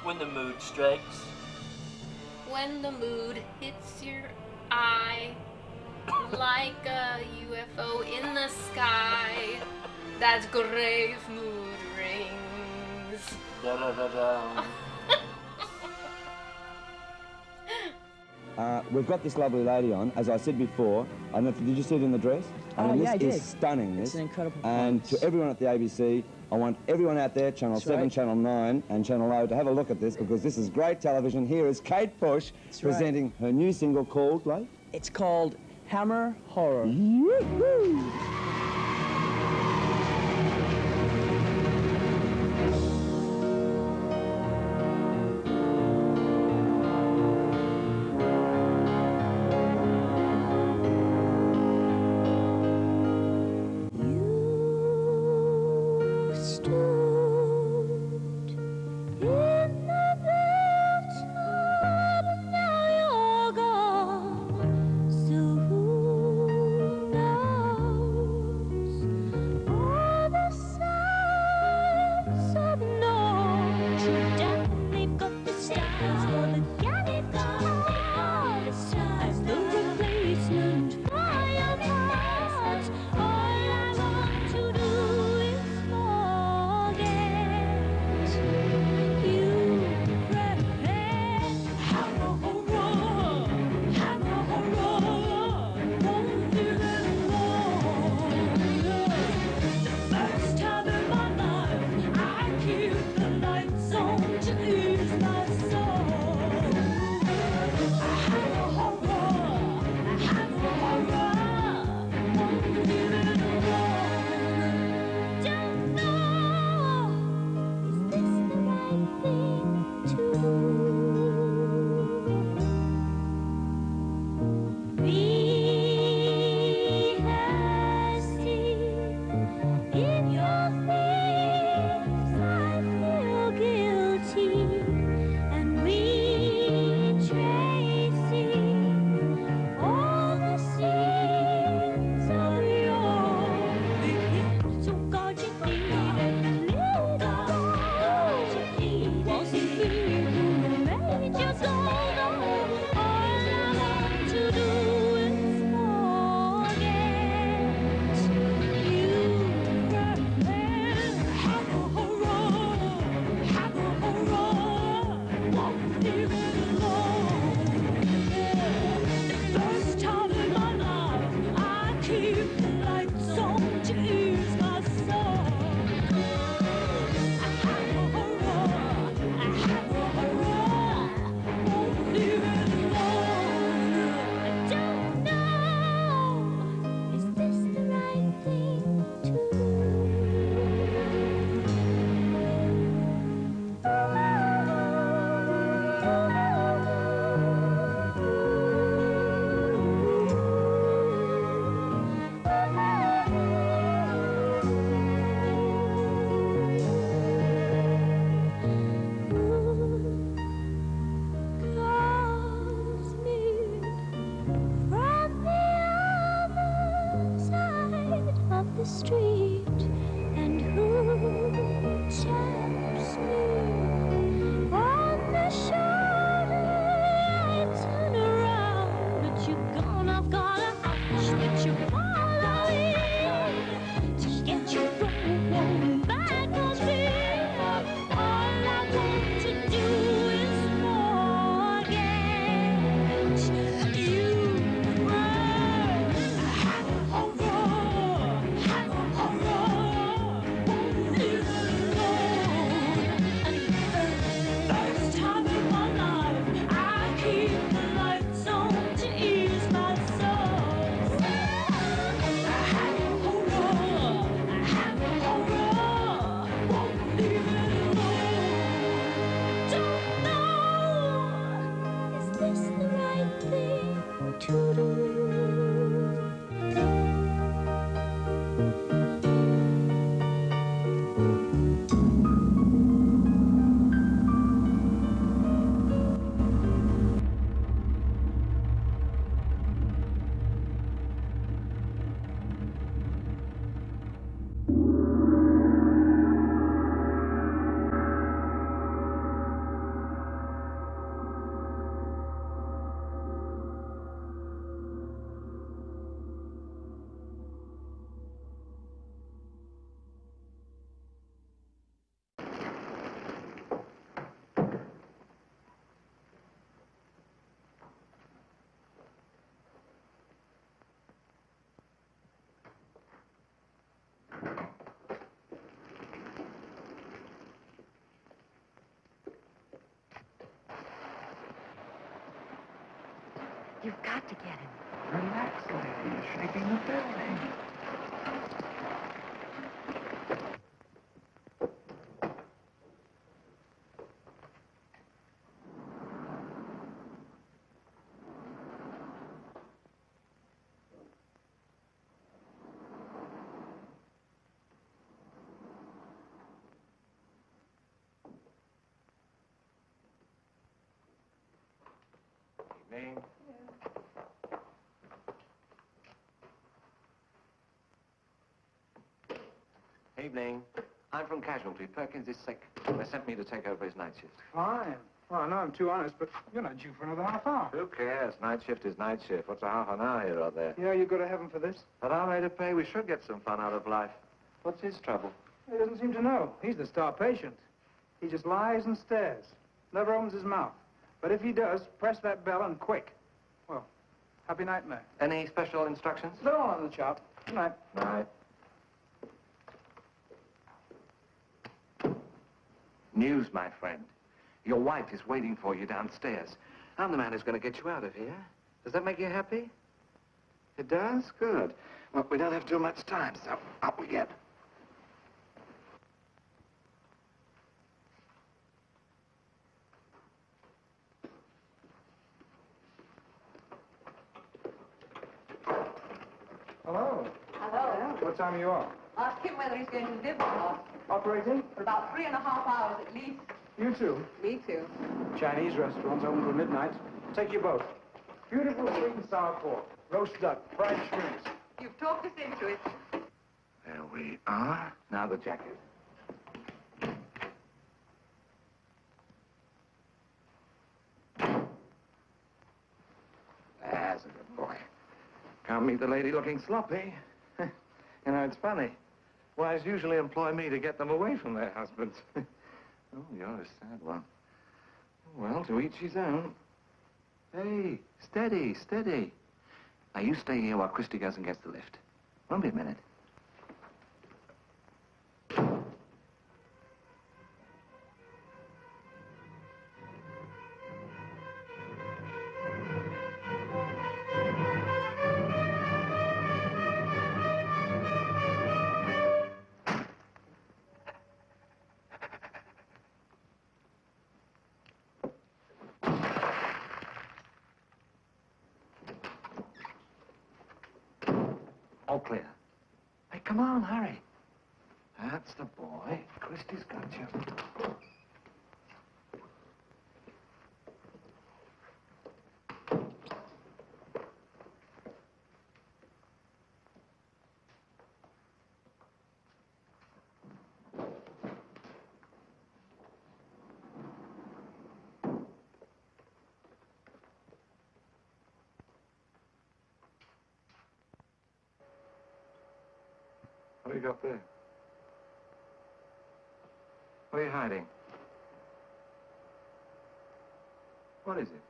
When the mood strikes. When the mood hits your eye like a UFO in the sky, that grave mood rings. Da da da da. We've got this lovely lady on, as I said before. I don't know if, did you see it in the dress? This is stunning. It's an incredible And performance. to everyone at the ABC, I want everyone out there, Channel 7, Channel 9, and Channel O, to have a look at this, because this is great television. Here is Kate Bush presenting her new single called, like? It's called Hammer Horror. Yoo-hoo! You've got to get him. Relax, lady. You're shaking the building. Evening. Evening. I'm from Casualty. Perkins is sick. They sent me to take over his night shift. Fine. Well, I know I'm too honest, but you're not due for another half hour. Who cares? Night shift is night shift. What's a half an hour here or there? Yeah, you go to heaven for this? At our rate of pay, we should get some fun out of life. What's his trouble? He doesn't seem to know. He's the star patient. He just lies and stares. Never opens his mouth. But if he does, press that bell and quick. Well, happy nightmare. Any special instructions? They're all on the chart. Good night. Night. News, my friend. Your wife is waiting for you downstairs. I'm the man who's going to get you out of here. Does that make you happy? It does? Good. Well, we don't have too much time, so up we get. Hello. Hello. What time are you off? Ask him whether he's going to live or not. Operating? For about 3.5 hours at least. You too. Me too. Chinese restaurants open till midnight. Take your boat. Beautiful sweet and sour pork, roast duck, fried shrimps. You've talked us into it. There we are. Now the jacket. That's a good boy. Can't meet the lady looking sloppy. You know, it's funny. Wives usually employ me to get them away from their husbands. Oh, you're a sad one. Well, to each his own. Hey, steady, steady. Now, you stay here while Christy goes and gets the lift. Won't be a minute. All clear. Hey, come on, hurry. That's the boy. Christy's got you. What do you got there? What are you hiding? What is it?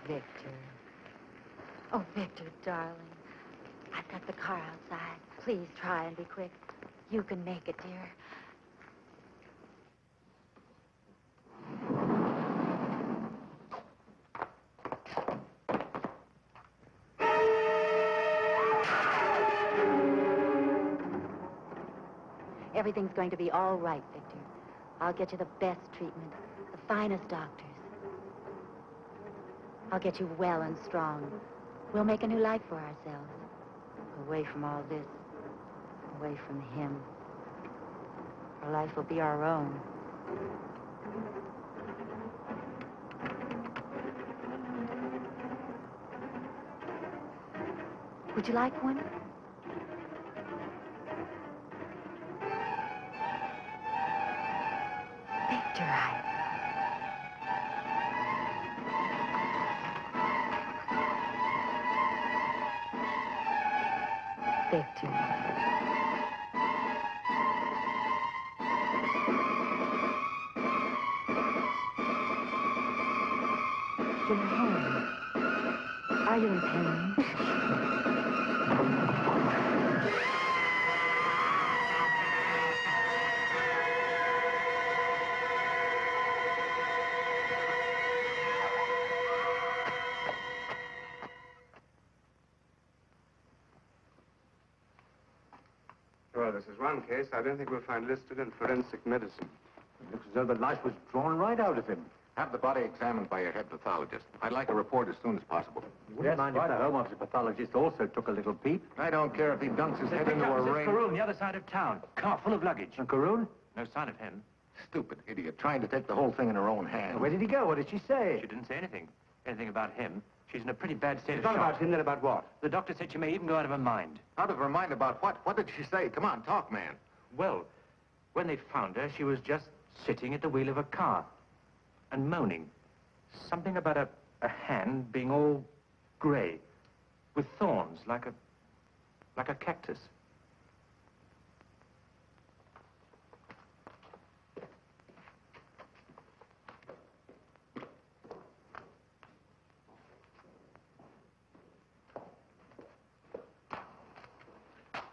Victor. Oh, Victor, darling. I've got the car outside. Please try and be quick. You can make it, dear. Everything's going to be all right, Victor. I'll get you the best treatment, the finest doctors. I'll get you well and strong. We'll make a new life for ourselves. Away from all this. Away from him. Our life will be our own. Would you like one? Victor, Victor. in a hand. Are you in pain? Well, this is one case I don't think we'll find listed in forensic medicine. It looks as though the life was drawn right out of him. Have the body examined by your head pathologist. I'd like a report as soon as possible. Wouldn't mind if the Home Office pathologist also took a little peep. I don't care if he dunks his head into a ring. Caroon, the other side of town. Car full of luggage. And Caroon? No sign of him. Stupid idiot, trying to take the whole thing in her own hands. Where did he go? What did she say? She didn't say anything. Anything about him. She's in a pretty bad state of Not shock. about him, then about what? The doctor said she may even go out of her mind. Out of her mind about what? What did she say? Come on, talk, man. Well, when they found her, she was just sitting at the wheel of a car and moaning. Something about a hand being all grey with thorns like a cactus.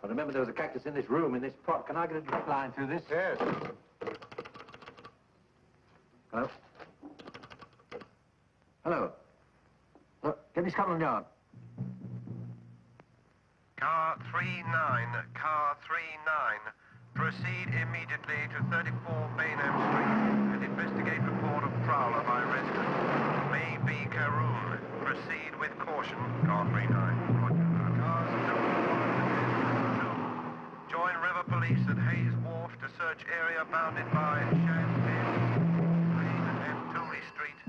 But remember, there was a cactus in this room, in this pot. Can I get a direct line through this? Yes. Hello? Hello? Get me Scotland Yard. Car 39, car 39. Proceed immediately to 34 Bainham Street and investigate report of prowler by resident. May be Caroon. Proceed with caution. Car 39. Cars join River Police at Hayes Wharf to search area bounded by Shanfield, Lane and Tooley Street.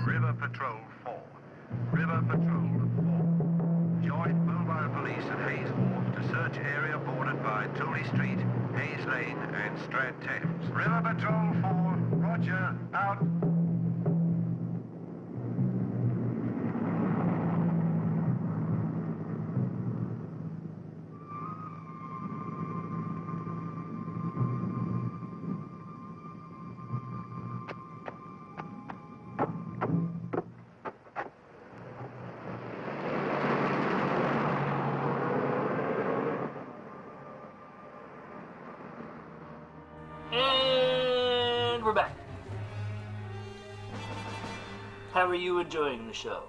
River Patrol 4. River Patrol 4. Join Mobile Police at Hayes Wharf to search area bordered by Tooley Street, Hayes Lane and Strand Thames. River Patrol 4. Roger. Out. And we're back. How are you enjoying the show?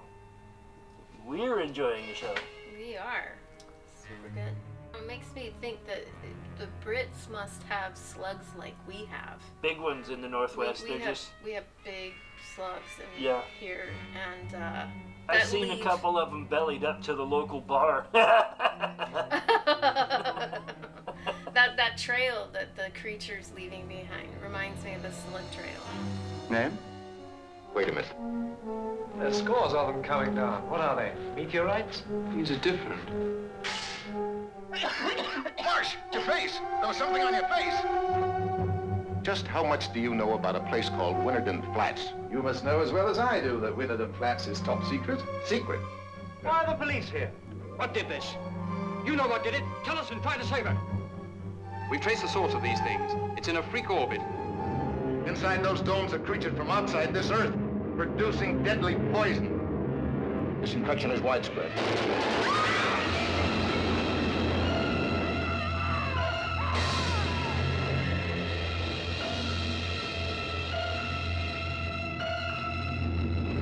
We're enjoying the show. We are. Super good. It makes me think that the Brits must have slugs like we have. Big ones in the Northwest. We They're have, just... we have big slugs in Yeah. here, and I've that seen leave- a couple of them bellied up to the local bar. that trail that the creature's leaving behind reminds me of the slug trail. Name? Quatermass. There's scores of them coming down. What are they? Meteorites? These are different. Marsh, your face! There was something on your face! Just how much do you know about a place called Winterden Flats? You must know as well as I do that Winterden Flats is top secret. Secret? Why are the police here? What did this? You know what did it. Tell us and try to save her. We've traced the source of these things. It's in a freak orbit. Inside those domes are creatures from outside this Earth, producing deadly poison. This infection is widespread.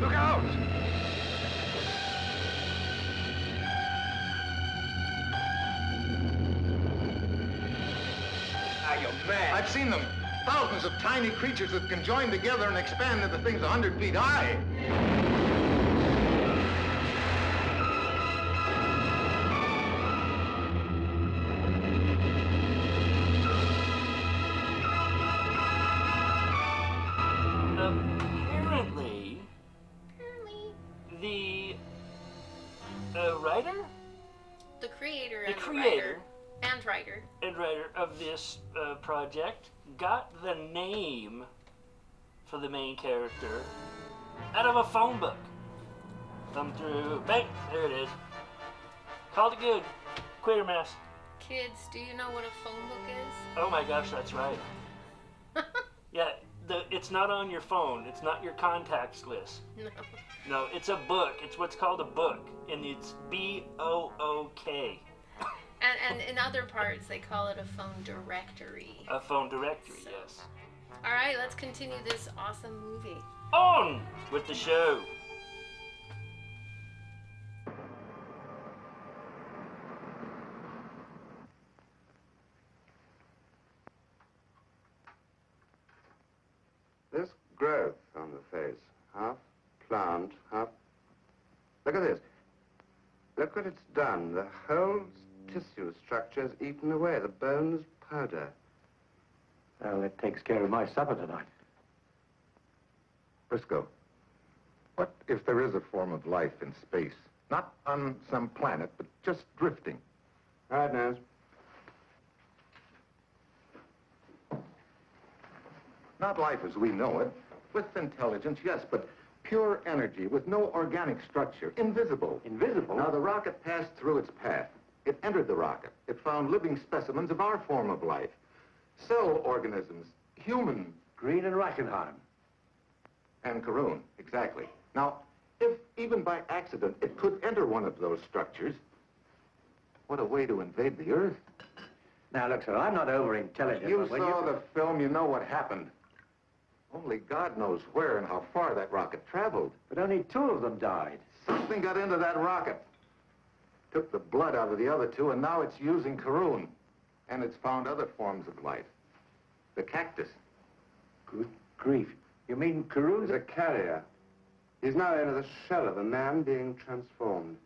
Look out! Are you mad? I've seen them. Thousands of tiny creatures that can join together and expand into things 100 feet high. Apparently, the writer? The creator The and creator writer of this project got the name for the main character out of a phone book. Thumb through, bang, there it is. Called it good. Quatermass. Kids, do you know what a phone book is? Oh my gosh, that's right. Yeah, it's not on your phone. It's not your contacts list. No. No, it's a book. It's what's called a book, and it's B-O-O-K. And in other parts, they call it a phone directory. A phone directory, yes. All right, let's continue this awesome movie. On with the show. This growth on the face, half plant, half... Look at this. Look what it's done. The whole tissue structure's eaten away. The bone's powder. Well, it takes care of my supper tonight. Briscoe, what if there is a form of life in space? Not on some planet, but just drifting. All right, Nance. Not life as we know it. With intelligence, yes, but pure energy with no organic structure. Invisible. Invisible? Now, the rocket passed through its path. It entered the rocket. It found living specimens of our form of life. Cell organisms, human. Green and Reichenheim. And Karun, exactly. Now, if even by accident it could enter one of those structures, what a way to invade the Earth. Now, look, sir, I'm not over-intelligent. You saw the film, you know what happened. Only God knows where and how far that rocket traveled. But only 2 of them died. Something got into that rocket. Took the blood out of the other 2, and now it's using Karun. And it's found other forms of life. The cactus. Good grief. You mean Karun's a carrier. He's now in the shell of a man being transformed.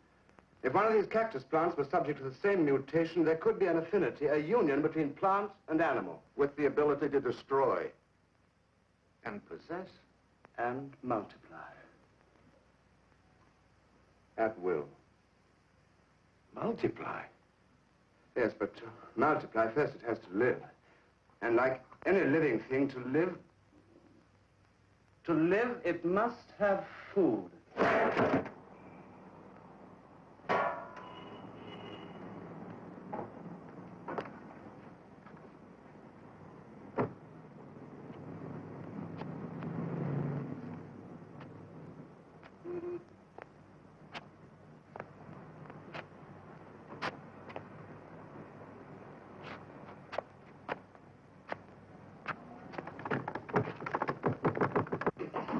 If one of these cactus plants was subject to the same mutation, there could be an affinity, a union between plant and animal. With the ability to destroy. And possess. And multiply. At will. Multiply? Yes, but to multiply, first it has to live. And like any living thing, to live, it must have food.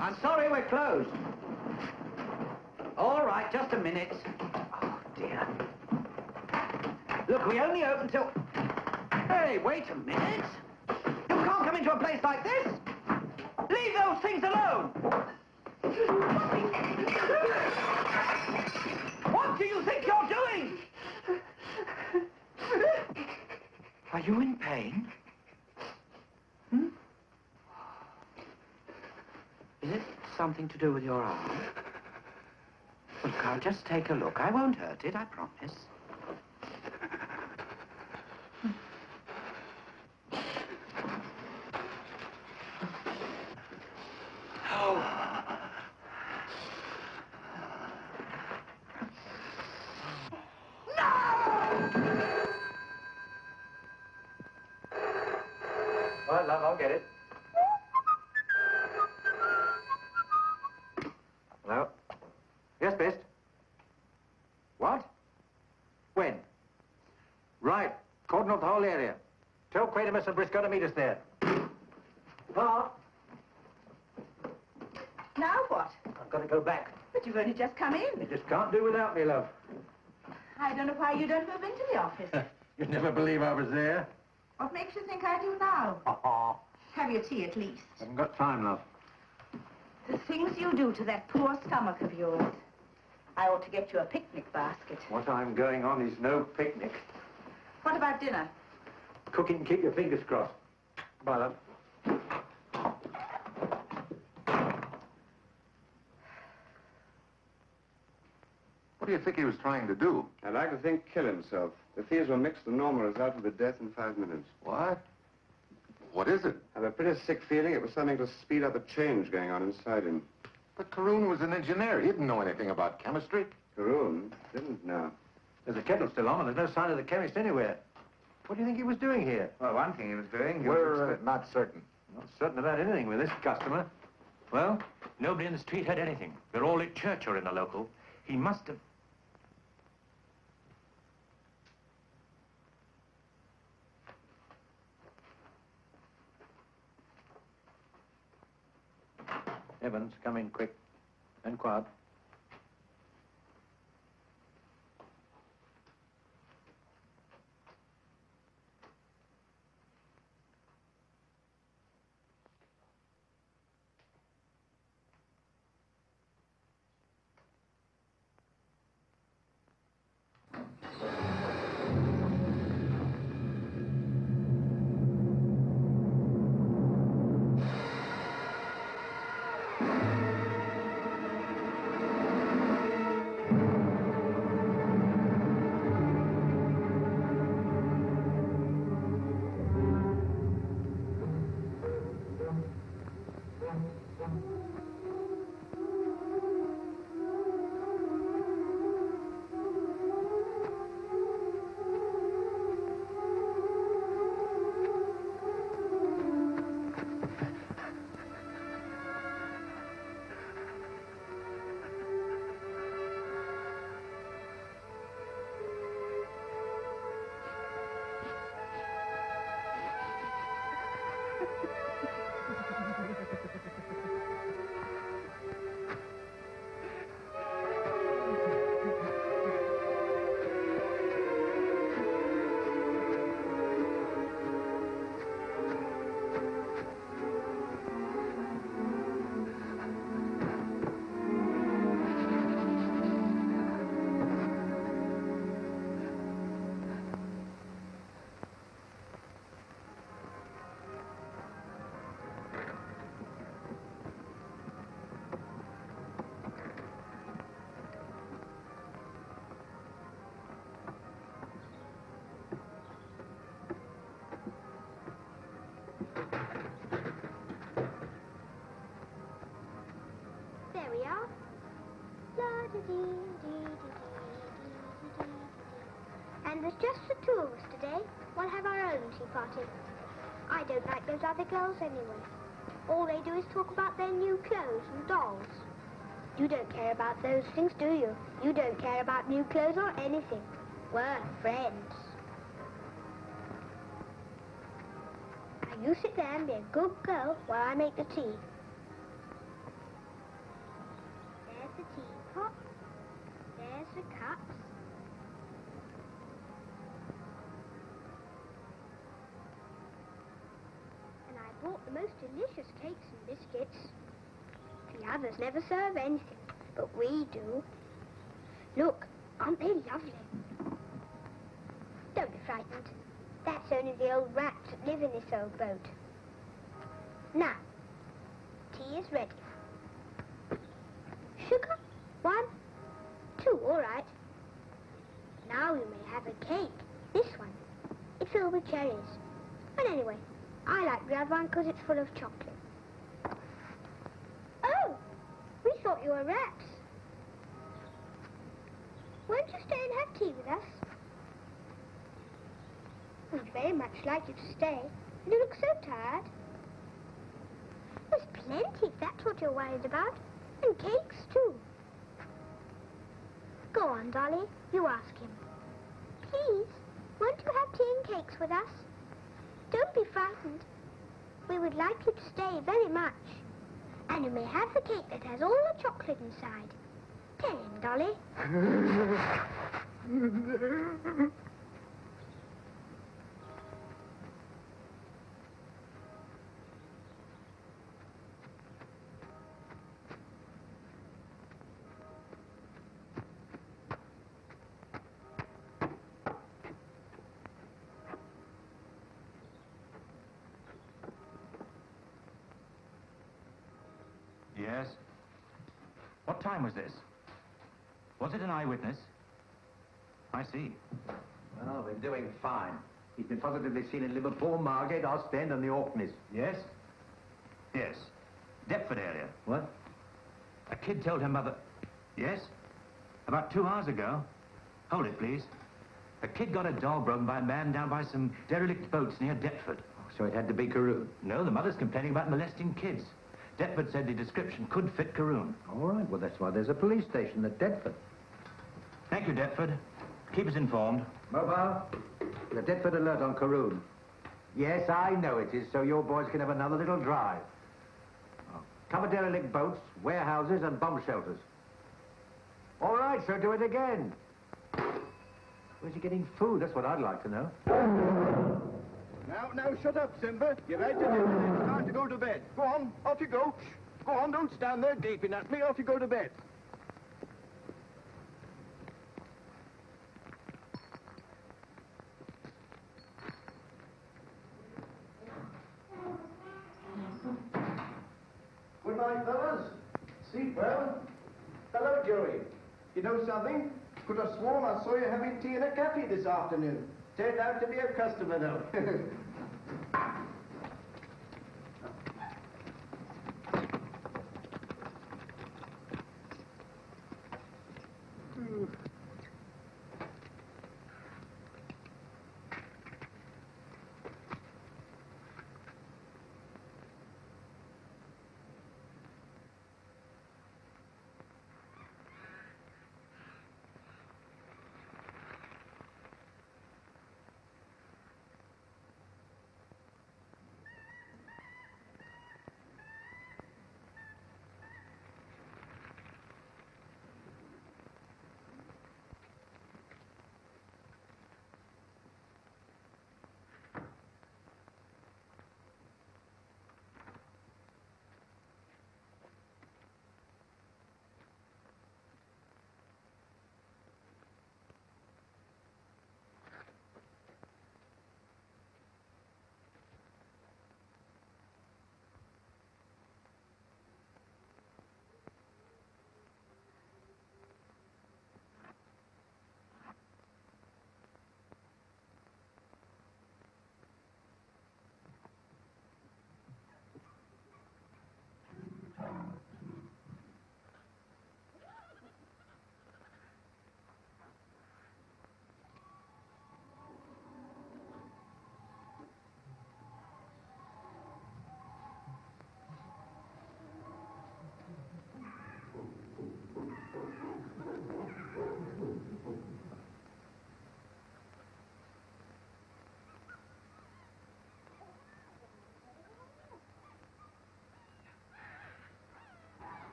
I'm sorry, we're closed. All right, just a minute. Oh, dear. Look, we only open till... Hey, wait a minute. You can't come into a place like this. Leave those things alone. What do you think you're doing? Are you in pain? Is it something to do with your arm? Look, I'll just take a look. I won't hurt it, I promise. All right, love, I'll get it. Hello? Yes, Best? What? When? Right. Cordon off the whole area. Tell Quatermass and Briscoe to meet us there. Pa? Now what? I've got to go back. But you've only just come in. You just can't do without me, love. I don't know why you don't move into the office. You'd never believe I was there. What makes you think I do now? Have your tea at least. Haven't got time, love. The things you do to that poor stomach of yours. I ought to get you a picnic basket. What I'm going on is no picnic. What about dinner? Cook it and keep your fingers crossed. Bye, love. What do you think he was trying to do? I'd like to think kill himself. The thieves will mix the normal result with the death in 5 minutes. What? What is it? I have a pretty sick feeling it was something to speed up the change going on inside him. But Karun was an engineer. He didn't know anything about chemistry. Karun didn't know. There's a kettle still on, and there's no sign of the chemist anywhere. What do you think he was doing here? Well, one thing he was doing... We're not certain. Not certain about anything with this customer. Well, nobody in the street heard anything. They're all at church or in the local. He must have... Evans, come in quick and quiet. And there's just the two of us today. We'll have our own tea party. I don't like those other girls anyway. All they do is talk about their new clothes and dolls. You don't care about those things, do you? You don't care about new clothes or anything. We're friends. Now you sit there and be a good girl while I make the tea. There's the teapot. There's the cups. And I bought the most delicious cakes and biscuits. The others never serve anything, but we do. Look, aren't they lovely? Don't be frightened. That's only the old rats that live in this old boat. Now, tea is ready. Sugar? 1, 2, all right. Now you may have a cake. This one. It's filled with cherries. But anyway, I like the other one because it's full of chocolate. Oh, we thought you were rats. Won't you stay and have tea with us? We'd very much like you to stay. You look so tired. There's plenty, if that's what you're worried about. And cakes, too. Go on, Dolly. You ask him. Please, won't you have tea and cakes with us? Don't be frightened. We would like you to stay very much. And you may have the cake that has all the chocolate inside. Tell him, Dolly. Yes? What time was this? Was it an eyewitness? I see. Well, we're doing fine. He's been positively seen in Liverpool, Margate, Ostend, and the Orkneys. Yes? Yes. Deptford area. What? A kid told her mother... Yes? About 2 hours ago. Hold it, please. A kid got a doll broken by a man down by some derelict boats near Deptford. So it had to be Caroon? No, the mother's complaining about molesting kids. Deptford said the description could fit Caroon. All right, well, that's why there's a police station at Deptford. Thank you, Deptford. Keep us informed. Mobile, the Deptford alert on Caroon. Yes, I know it is, so your boys can have another little drive. Oh. Cover derelict boats, warehouses, and bomb shelters. All right, so do it again. Where's he getting food? That's what I'd like to know. Now, shut up, Simba. You've had your dinner. It's time to go to bed. Go on, off you go. Go on, don't stand there gaping at me. Off you go to bed. Good night, fellas. Sleep well. Hello, Joey. You know something? Could have sworn I saw you having tea in a cafe this afternoon. Turned out to be a customer, though.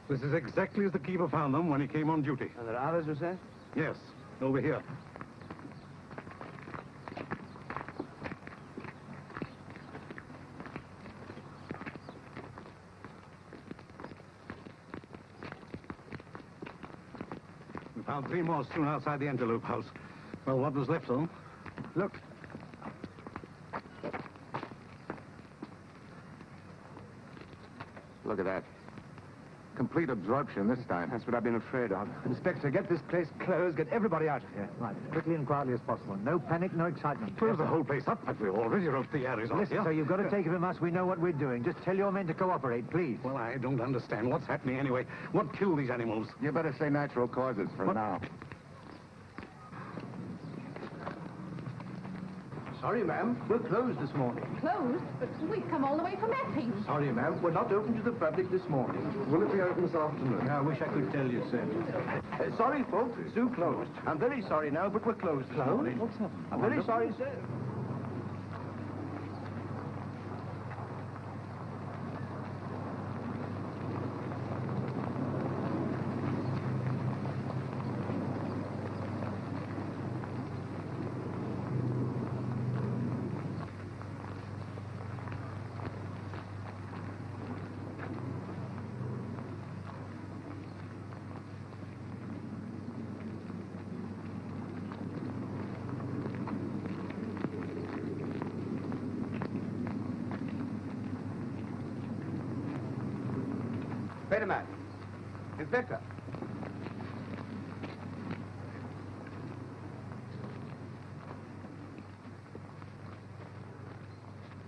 This is exactly as the keeper found them when he came on duty. And there are others, was that? Yes, over here. Found 3 more soon outside the Antelope house. Well, what was left, though? Look. Look at that. Complete absorption this time. That's what I've been afraid of. Inspector, get this place closed. Get everybody out of here. Right, as quickly and quietly as possible. No panic, no excitement. Close the whole place up, but we already wrote the areas off. Listen, so you've got to take it from us. We know what we're doing. Just tell your men to cooperate, please. Well, I don't understand. What's happening anyway? What killed these animals? You better say natural causes for now. Sorry, ma'am. We're closed this morning. Closed? But we've come all the way from Epping. Sorry, ma'am. We're not open to the public this morning. Will it be open this afternoon? I wish I could tell you, sir. Sorry, folks. Zoo closed. I'm very sorry now, but we're closed this morning. What's happened? I'm very sorry, sir. Quatermass. Inspector.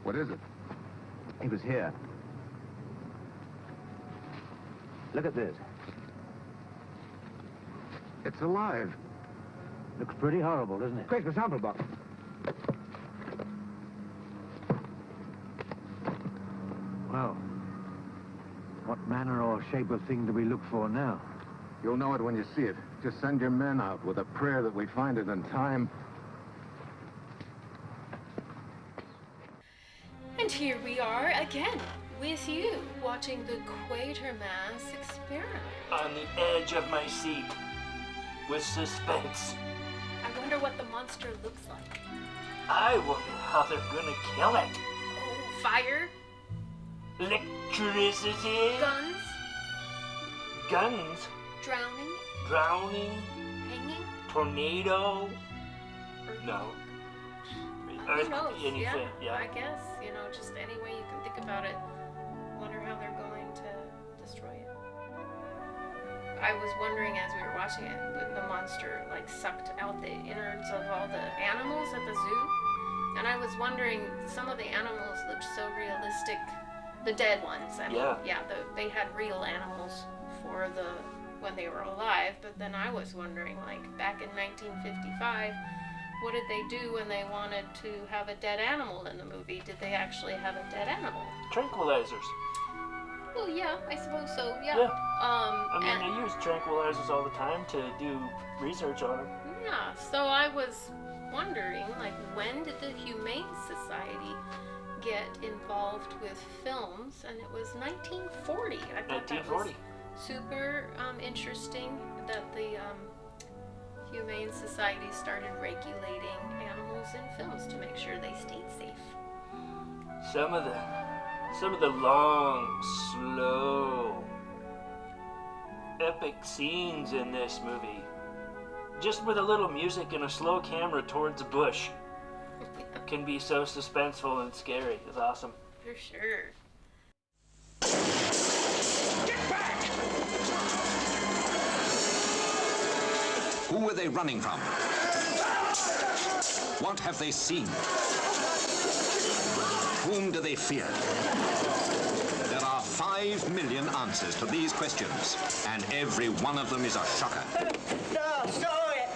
What is it? He was here. Look at this. It's alive. Looks pretty horrible, doesn't it? Quick, the sample box. Well, what manner or shape of thing do we look for now? You'll know it when you see it. Just send your men out with a prayer that we find it in time. And here we are again, with you, watching the Quatermass Experiment. On the edge of my seat, with suspense. I wonder what the monster looks like. I wonder how they're gonna kill it. Oh, fire? Electricity? Guns? Guns? Drowning? Drowning? Hanging? Tornado? No. Who knows? Anything, yeah. I guess, you know, just any way you can think about it. Wonder how they're going to destroy it. I was wondering as we were watching it, when the monster like sucked out the innards of all the animals at the zoo. And I was wondering, some of the animals looked so realistic. The dead ones, I mean, they had real animals for when they were alive, but then I was wondering, like, back in 1955, what did they do when they wanted to have a dead animal in the movie? Did they actually have a dead animal? Tranquilizers. Well, yeah, I suppose so, yeah. I mean, they use tranquilizers all the time to do research on them. Yeah, so I was wondering, like, when did the Humane Society get involved with films? And it was 1940. I thought 1940. That was super interesting that the Humane Society started regulating animals in films to make sure they stayed safe. Some of the long, slow, epic scenes in this movie, just with a little music and a slow camera towards a bush, can be so suspenseful and scary. It's awesome. For sure. Get back! Who were they running from? What have they seen? Whom do they fear? There are 5 million answers to these questions, and every one of them is a shocker. No, I saw it.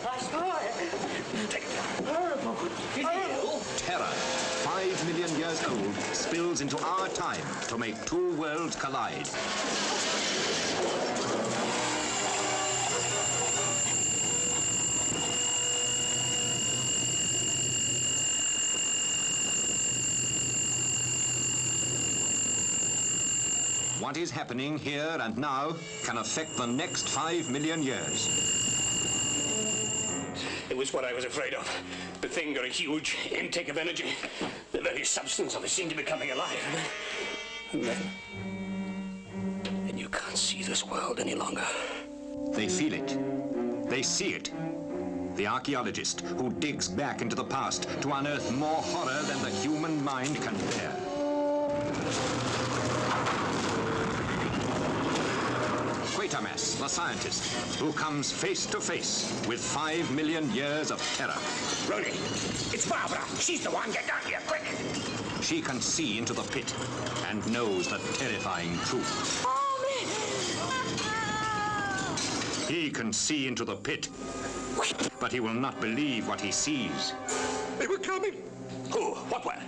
Horrible. Horrible. Terror, 5 million years old, spills into our time to make 2 worlds collide. What is happening here and now can affect the next 5 million years. It was what I was afraid of. The thing got a huge intake of energy. The very substance of it seemed to be coming alive. And then you can't see this world any longer. They feel it. They see it. The archaeologist who digs back into the past to unearth more horror than the human mind can bear. Quatermass, the scientist, who comes face to face with 5 million years of terror. Ronnie, it's Barbara. She's the one. Get down here, quick. She can see into the pit and knows the terrifying truth. He can see into the pit, but he will not believe what he sees. They were coming. Who? What were?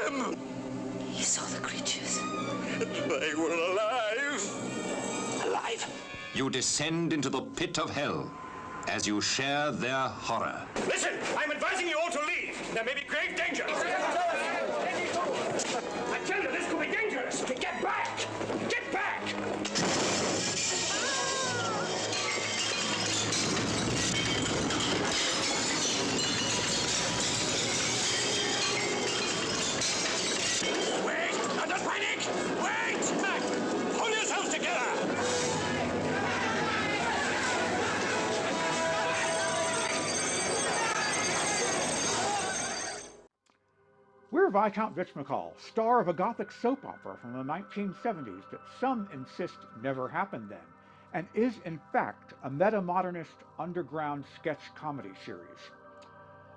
Them. You saw the creatures. They were alive. Alive? You descend into the pit of hell as you share their horror. Listen, I'm advising you all to leave. There may be grave danger. I tell you, this could be dangerous. Get back! Get back! Wait! Don't panic! Wait! Pull yourselves together! We're Viscount Vitch McCall, star of a gothic soap opera from the 1970s that some insist never happened then, and is in fact a meta-modernist underground sketch comedy series.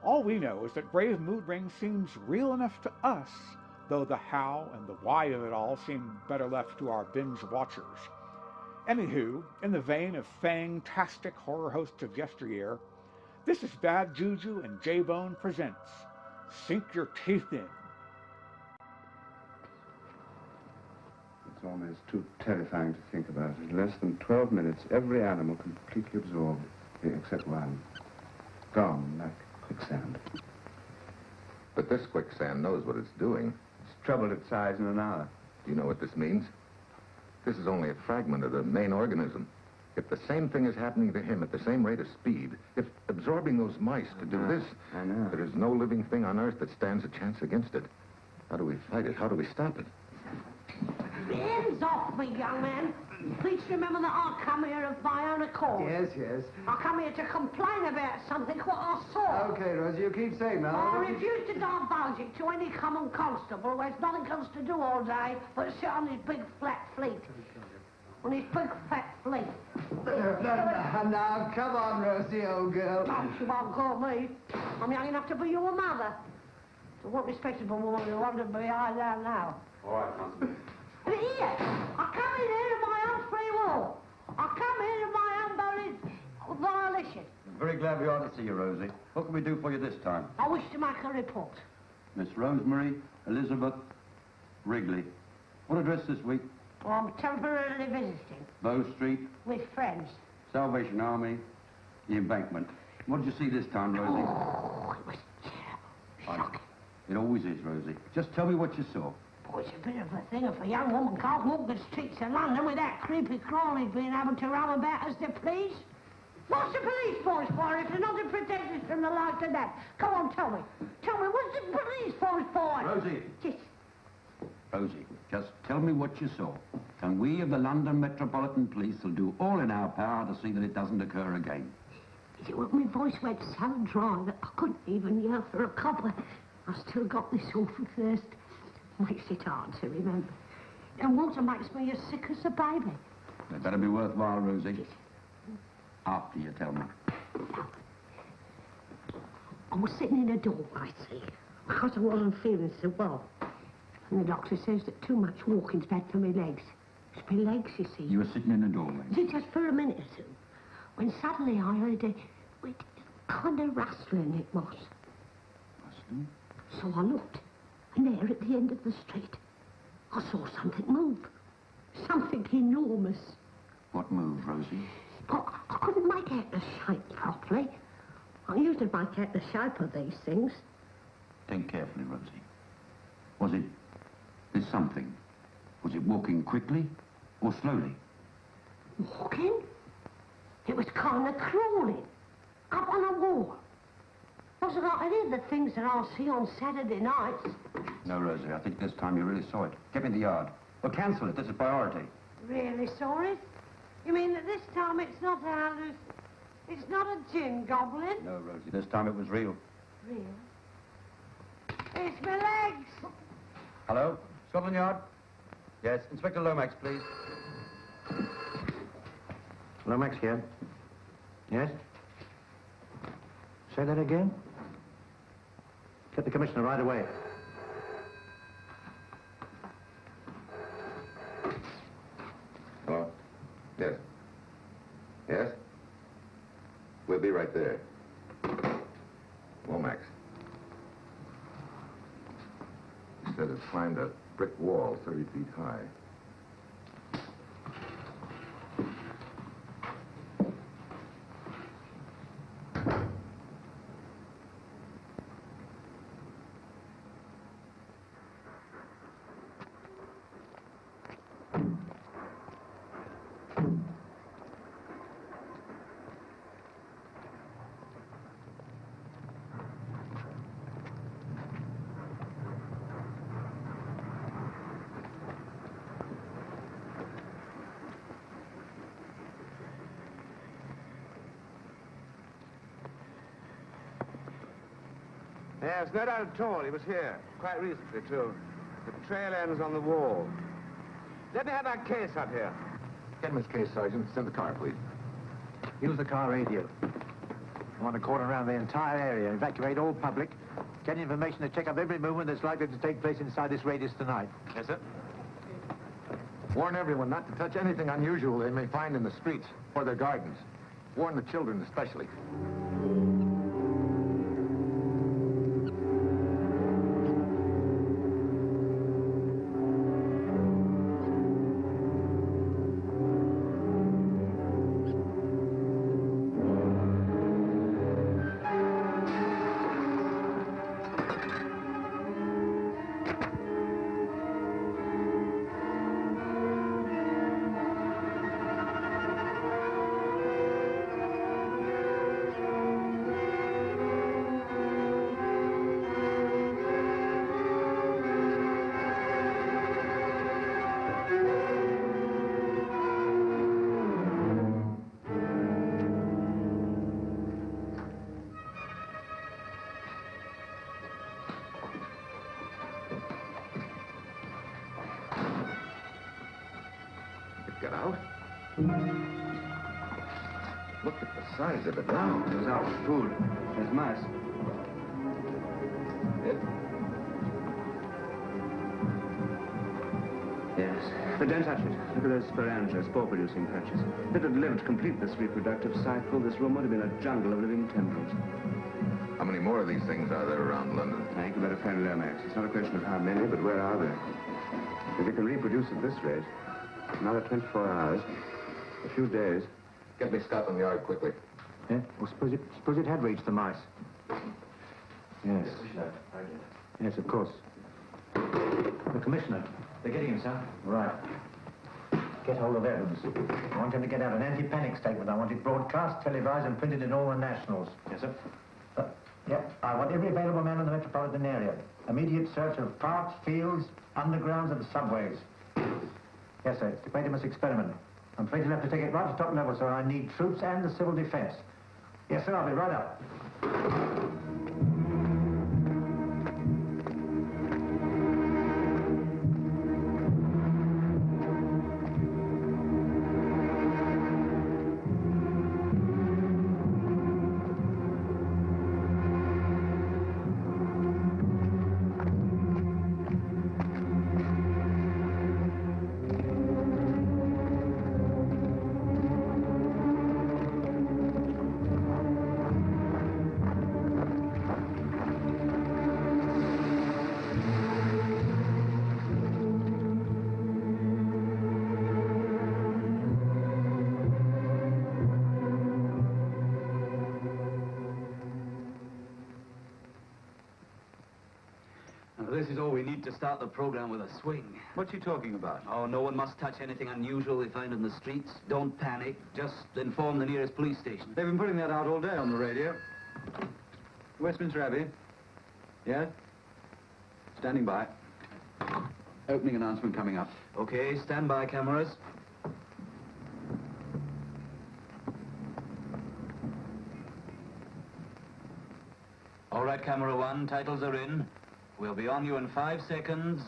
All we know is that Brave Mood Ring seems real enough to us, though the how and the why of it all seem better left to our binge watchers. Anywho, in the vein of fang-tastic horror hosts of yesteryear, this is Bad JuJu and J Bone Presents Sink Your Teeth In. It's almost too terrifying to think about. In less than 12 minutes, every animal completely absorbed, except one. Gone like quicksand. But this quicksand knows what it's doing. It's trebled its size in an hour. Do you know what this means? This is only a fragment of the main organism. If the same thing is happening to him at the same rate of speed, if absorbing those mice could do this, I know. there is no living thing on Earth that stands a chance against it. How do we fight it? How do we stop it? Hands off me, young man. Please remember that I come here of my own accord. Yes, yes. I come here to complain about something what I saw. Okay, Rosie, you keep saying that. I refuse to divulge it to any common constable who has nothing else to do all day but sit on his big flat fleet. On his big fat fleet. Now, come on, Rosie, old girl. No, she won't call me. I'm young enough to be your mother. So what respectable woman you want to be, I don't know. All right, Constable. But here, I come in here of my own free will. I come here of my own volition. I'm very glad we are to see you, Rosie. What can we do for you this time? I wish to make a report. Miss Rosemary Elizabeth Wrigley. What address this week? Well, I'm temporarily visiting. Bow Street, With friends. Salvation Army, the Embankment. What did you see this time, Rosie? Oh, it was Shocking. It always is, Rosie. Just tell me what you saw. Oh, it's a bit of a thing if a young woman can't walk the streets of London without creepy crawlies being able to roam about as they please. What's the police force for if they're not to protect us from the like of that? Come on, tell me. Tell me, what's the police force for? Rosie. Just... Rosie, just tell me what you saw. And we of the London Metropolitan Police will do all in our power to see that it doesn't occur again. My voice went so dry that I couldn't even yell for a copper. I still got this awful thirst. Makes it hard to remember. And water makes me as sick as a baby. It better be worthwhile, Rosie. After you tell me. I was sitting in a doorway, see, because I wasn't feeling so well. And the doctor says that too much walking's bad for my legs. It's my legs, you see. You were sitting in a doorway. Just for a minute or two. When suddenly I heard a kind of rustling it was. Rustling? So I looked. And there at the end of the street, I saw something move. Something enormous. What move, Rosie? But I couldn't make out the shape properly. I usually make out the shape of these things. Think carefully, Rosie. Was it this something? Was it walking quickly or slowly? Walking? It was kind of crawling. Up on a wall. Wasn't like any of the things that I'll see on Saturday nights. No, Rosie, I think this time you really saw it. Get me in the yard. Well, cancel it. This is priority. Really sorry? You mean that this time it's not it's not a gin goblin? No, Rosie, this time it was real. Real? It's my legs! Hello? Scotland Yard? Yes, Inspector Lomax, please. Lomax here. Yes? Say that again? Get the commissioner right away. Hello? Yes. Yes? We'll be right there. Lomax. He said it climbed a brick wall 30 feet high. Yes, no doubt at all. He was here. Quite recently, too. The trail ends on the wall. Let me have that case up here. Get him his case, Sergeant. Send the car, please. Use the car radio. I want to cordon around the entire area, evacuate all public, get information to check up every movement that's likely to take place inside this radius tonight. Yes, sir. Warn everyone not to touch anything unusual they may find in the streets or their gardens. Warn the children especially. Get out? Look at the size of it now. It was our food. There's mice. Yes. But don't touch it. Look at those sporangia, spore-producing patches. If it had lived to complete this reproductive cycle, this room would have been a jungle of living tendrils. How many more of these things are there around London? I think you better phone Lomax. It's not a question of how many, but where are they? If it can reproduce at this rate, another 24 hours, a few days. Get me Scotland Yard quickly. Yeah? Well, suppose it had reached the mice. Yes. Yes, of course. The commissioner. They're getting him, sir. Right. Get hold of Evans. I want him to get out an anti-panic statement. I want it broadcast, televised, and printed in all the nationals. Yes, sir. Yep. I want every available man in the metropolitan area. Immediate search of parks, fields, undergrounds, and subways. Yes, sir. It's the Quatermass Experiment. I'm afraid you'll have to take it right to top level, sir. I need troops and the civil defense. Yes, sir. I'll be right up. This is all we need to start the program with a swing. What's he talking about? Oh, no one must touch anything unusual they find in the streets. Don't panic. Just inform the nearest police station. They've been putting that out all day on the radio. Westminster Abbey. Yes? Standing by. Opening announcement coming up. Okay, stand by, cameras. All right, camera one, titles are in. We'll be on you in 5 seconds.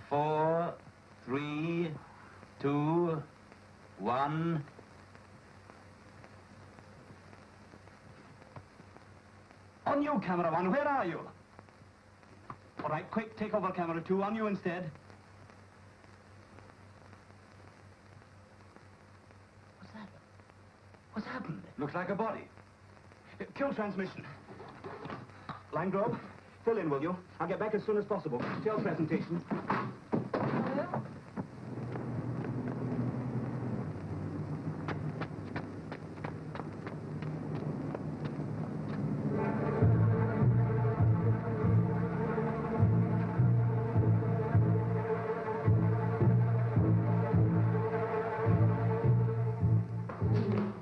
4, 3, 2, 1. On you, camera one, where are you? All right, quick, take over camera two, on you instead. What's happened? Looks like a body. Kill transmission. Line Grove, fill in, will you? I'll get back as soon as possible. Tell presentation.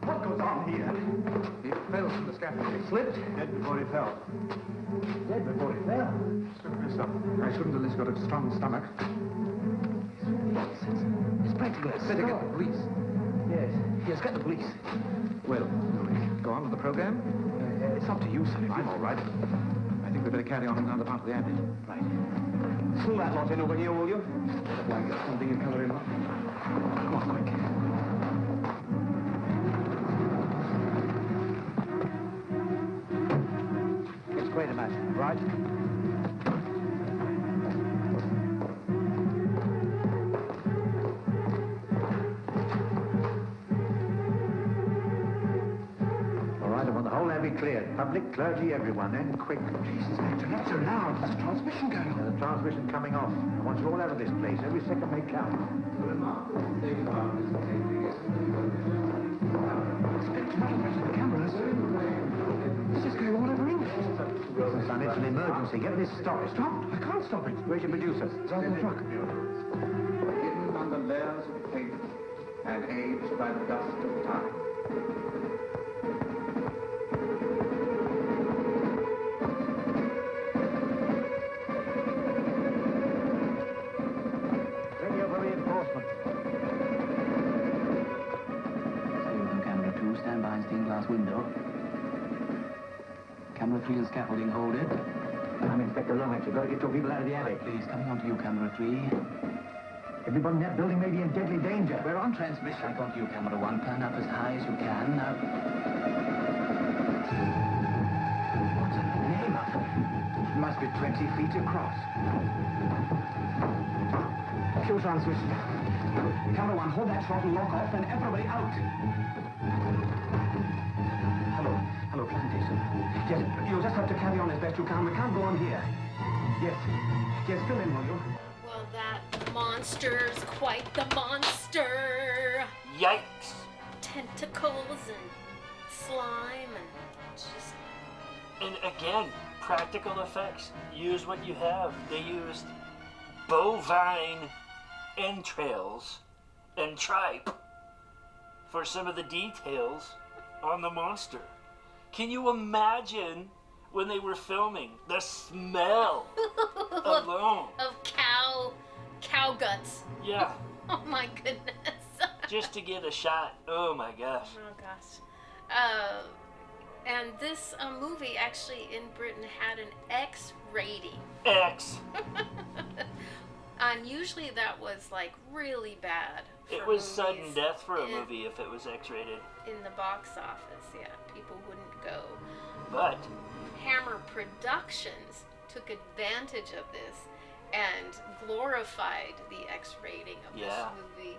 What goes on here? He fell from the scaffolding. He slipped? Dead before he fell. Dead before he fell? Look this up. I shouldn't have got a strong stomach. It's practical. Better get the police. Yes, get the police. Well, go on with the program? It's up to you, sir. I'm all right. I think we'd better carry on another part of the abbey. Right. Pull that lot in over here, will you? I've got something in colour him up. Come on, quick. It's Quatermass, right? All right, I want the whole abbey cleared. Public, clergy, everyone, and quick. Jesus, Actor, now. There's a transmission going on. The transmission coming off. I want you all out of this place. Every second may count. The cameras. It's just going all over England. Son, it's an emergency. Get this stopped. Stop. I can't stop it. Where's your producer? It's on the truck. Hidden under layers of paint and aged by the dust of time. Ready over reinforcements. Stay with them, camera two. Stand behind stained glass window. Camera three and scaffolding, hold it. I'm Inspector Lomax. You've got to get your people out of the alley. Please, coming on to you, camera three. Everybody in that building may be in deadly danger. We're on transmission. Back onto you, camera one. Pan up as high as you can. Now. What's the name of it? It must be 20 feet across. Kill transmission. Camera one, hold that throttle, lock off, and everybody out. Hello, presentation. Yes, you'll just have to carry on as best you can. We can't go on here. Yes, fill in, will you? Well, that monster's quite the monster. Yikes. Tentacles and slime and just... And again, practical effects. Use what you have. They used bovine entrails and tripe for some of the details on the monster. Can you imagine when they were filming the smell alone of cow guts? Yeah. Oh my goodness. Just to get a shot. Oh my gosh. Oh gosh. And this movie actually in Britain had an X rating. X. And usually that was like really bad. It was sudden death for a movie if it was X-rated. In the box office, yeah, people wouldn't go. But Hammer Productions took advantage of this and glorified the X rating of this movie,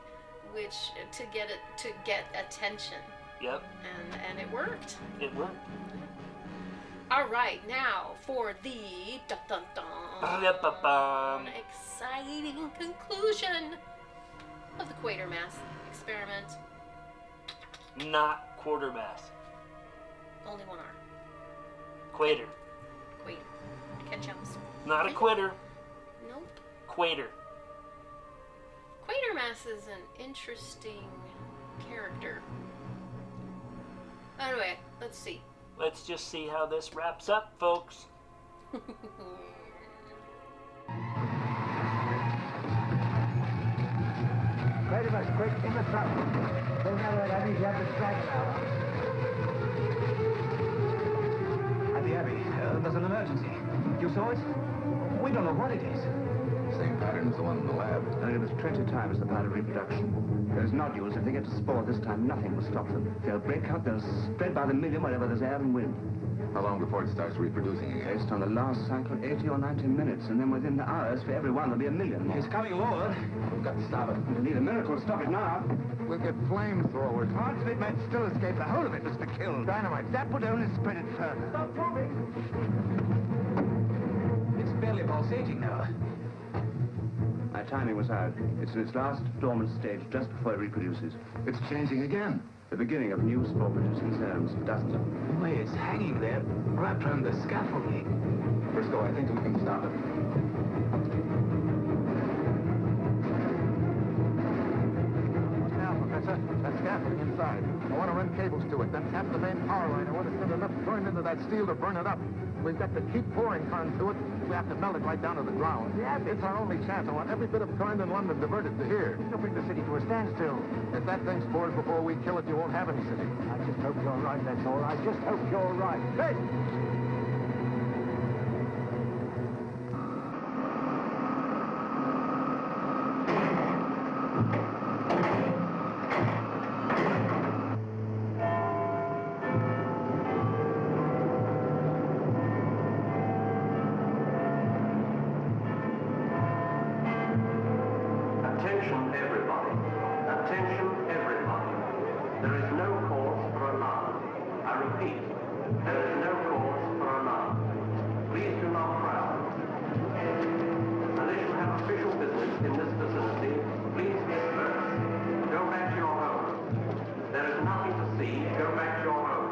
which to get attention. Yep. And it worked. It worked. All right, now for the exciting conclusion of the Quatermass Experiment. Not Quatermass. Only one R. Quater. Ken Jones. Not a quitter. Nope. Quater. Quatermass is an interesting character. Anyway, let's see. Let's just see how this wraps up, folks. Quatermass, quick, in the truck. Don't know where that is, you have to drag it out. At the Abbey. You saw it? We don't know what it is. Same pattern as the one in the lab. And it was 20 times the power of reproduction. Those nodules, if they get to spore this time, nothing will stop them. They'll break out, they'll spread by the million wherever there's air and wind. How long before it starts reproducing again? Based on the last cycle, 80 or 90 minutes, and then within the hours, for every one, there'll be a million more. It's coming forward. We've got to stop it. We need a miracle to stop it now. We'll get flamethrowers. Parts of it might still escape. The whole of it must be killed. Dynamite, that would only spread it further. Stop moving. It's barely pulsating now. My timing was out. It's in its last dormant stage, just before it reproduces. It's changing again. The beginning of new spore-producing cells, dozens of them. The way it's hanging there, wrapped around the scaffolding. Briscoe, I think we can stop it. Now, Professor, that scaffolding inside. I want to run cables to it, then tap the main power line. I want to send enough current into that steel to burn it up. We've got to keep pouring current to it. We have to melt it right down to the ground. Yeah, it's our only chance. I want every bit of current in London diverted to here. You'll bring the city to a standstill. If that thing spores before we kill it, you won't have any city. I just hope you're right, that's all. I just hope you're right. Hey! Attention, everybody. Attention, everybody. There is no cause for alarm. I repeat, there is no cause for alarm. Please do not frown. Unless you have official business in this vicinity, please disperse. Go back to your home. There is nothing to see. Go back to your home.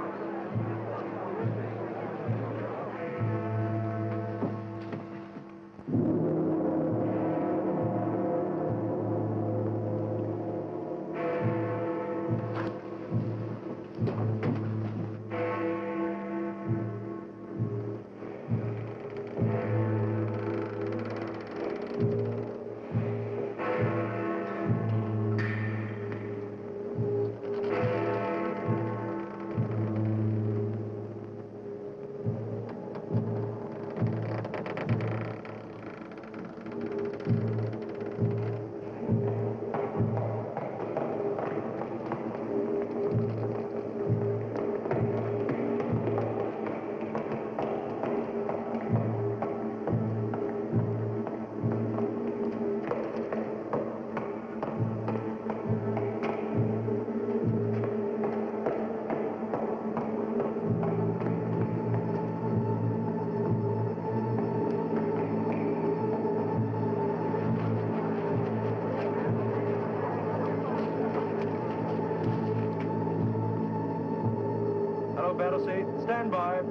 Battlesea, stand by.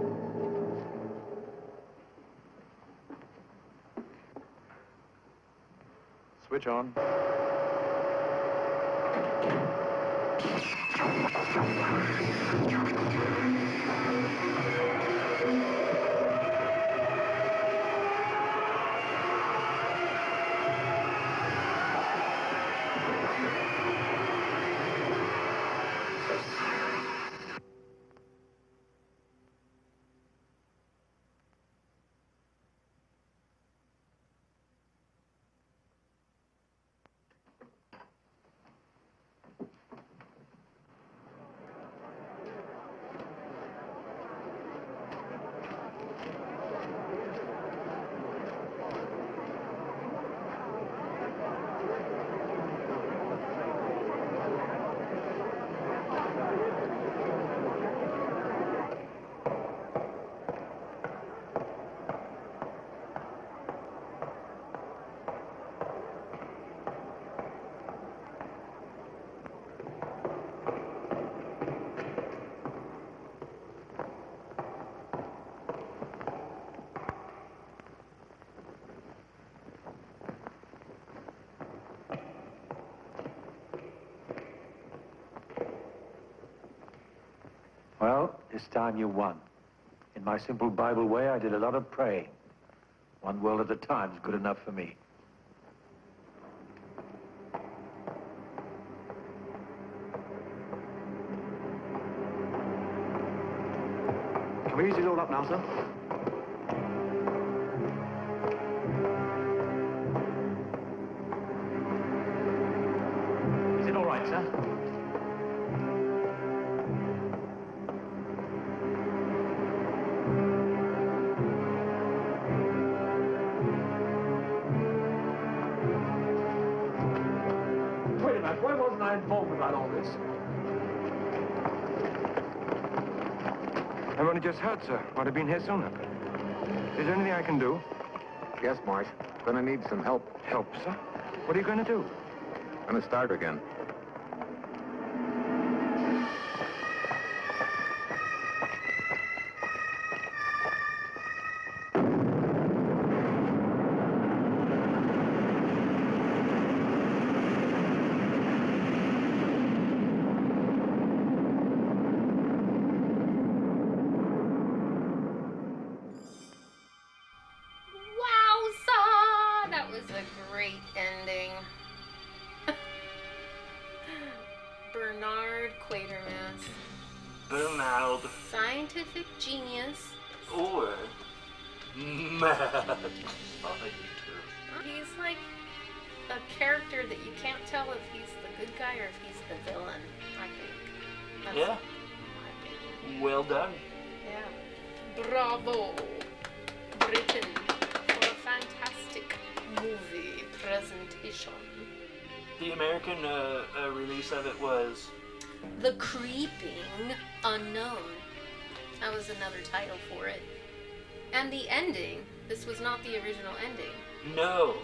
Switch on. Well, this time you won. In my simple Bible way, I did a lot of praying. One world at a time is good enough for me. Can we ease it all up now, sir? this. I've only just heard, sir. Might have been here sooner. Is there anything I can do? Yes, Marsh. Gonna need some help. Help, sir? What are you going to do? Gonna start again. Wowza! That was a great ending. Bernard Quatermass. Bernard. Scientific genius. Or mad. He's like a character that you can't tell if he's the good guy or if he's the villain, I think. That's Yeah. Well done. Yeah. Bravo, Britain, for a fantastic movie presentation. The American release of it was The Creeping Unknown. That was another title for it. And the ending, this was not the original ending. No.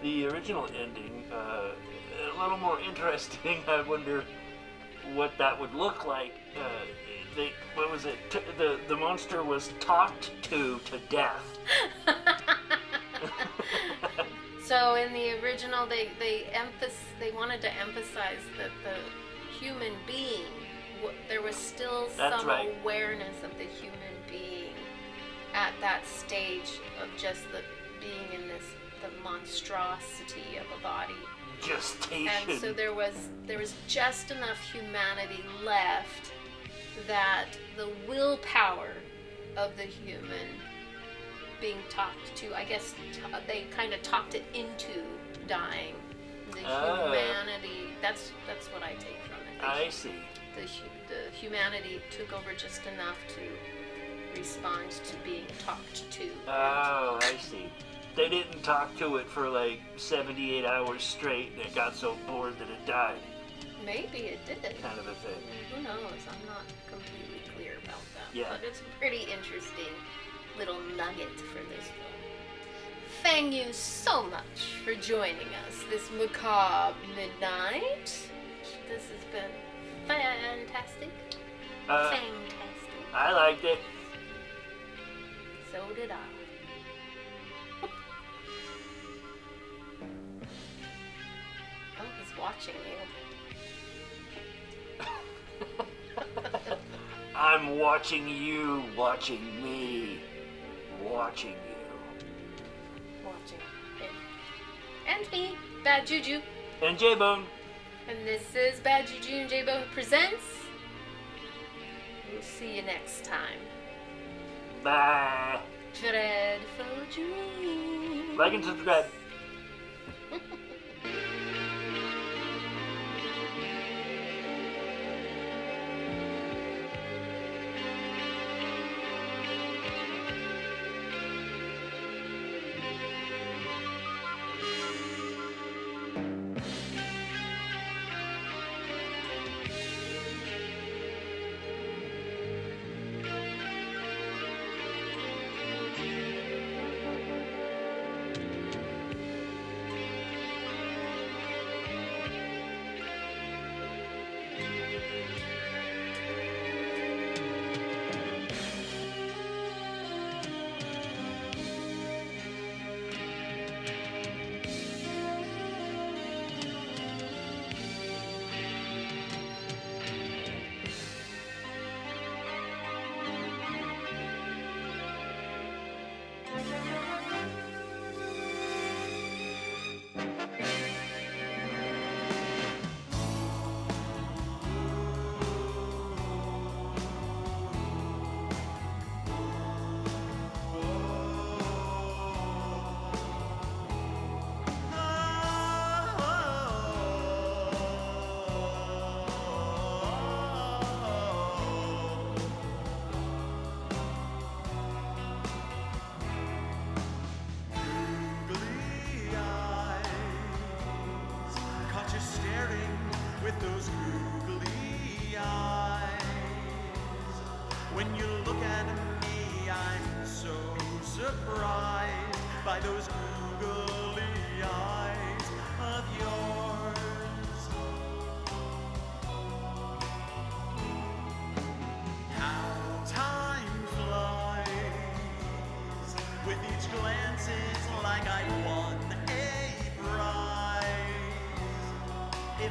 The original ending, a little more interesting. I wonder what that would look like. What was it? The monster was talked to death. So in the original, they wanted to emphasize that the human being, there was still some awareness of the human being at that stage of just the being in the monstrosity of a body. Gestation. And so there was just enough humanity left that the willpower of the human being talked to, I guess they kind of talked it into dying. The humanity, that's what I take from it. I see. The humanity took over just enough to respond to being talked to. Oh, I see. They didn't talk to it for like 78 hours straight and it got so bored that it died. Maybe it did. Kind of a thing. Who knows? I'm not completely clear about that. Yeah. But it's a pretty interesting little nugget for this film. Thank you so much for joining us this macabre midnight. This has been fantastic. Fantastic. I liked it. So did I. Oh, he's watching you. I'm watching you, watching me, watching you. Watching him. And me, Bad Juju. And J Bone. And this is Bad JuJu and J Bone Presents. We'll see you next time. Bye. Dreadful dreams. Like and subscribe.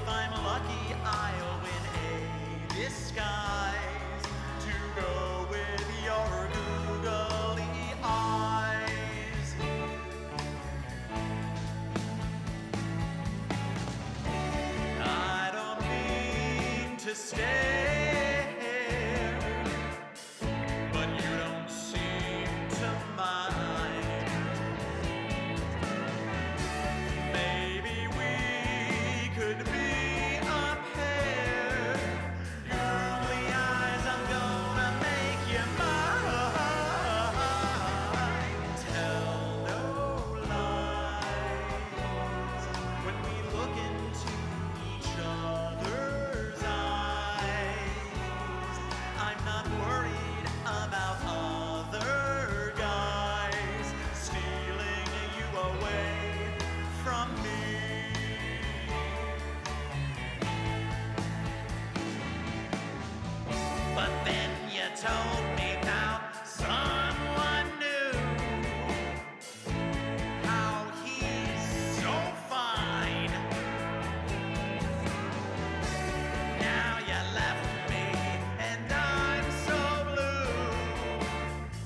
if I'm lucky, I'll win a disguise to go with your googly eyes. I don't mean to stare, but you don't seem to mind. Maybe we could be a pair. Googly eyes, I'm gonna make you mine. Tell no lies when we look into each other's eyes. I'm not worried about other guys stealing you away from me. But then you told me about someone new, how he's so fine. Now you left me and I'm so blue.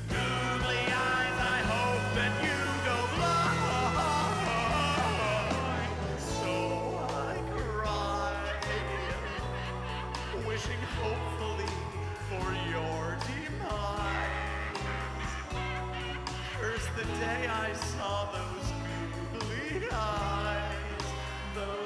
Googly eyes, I hope that you go blind. So I cry, wishing hopefully for your demise. Curse the day I saw those googly eyes, those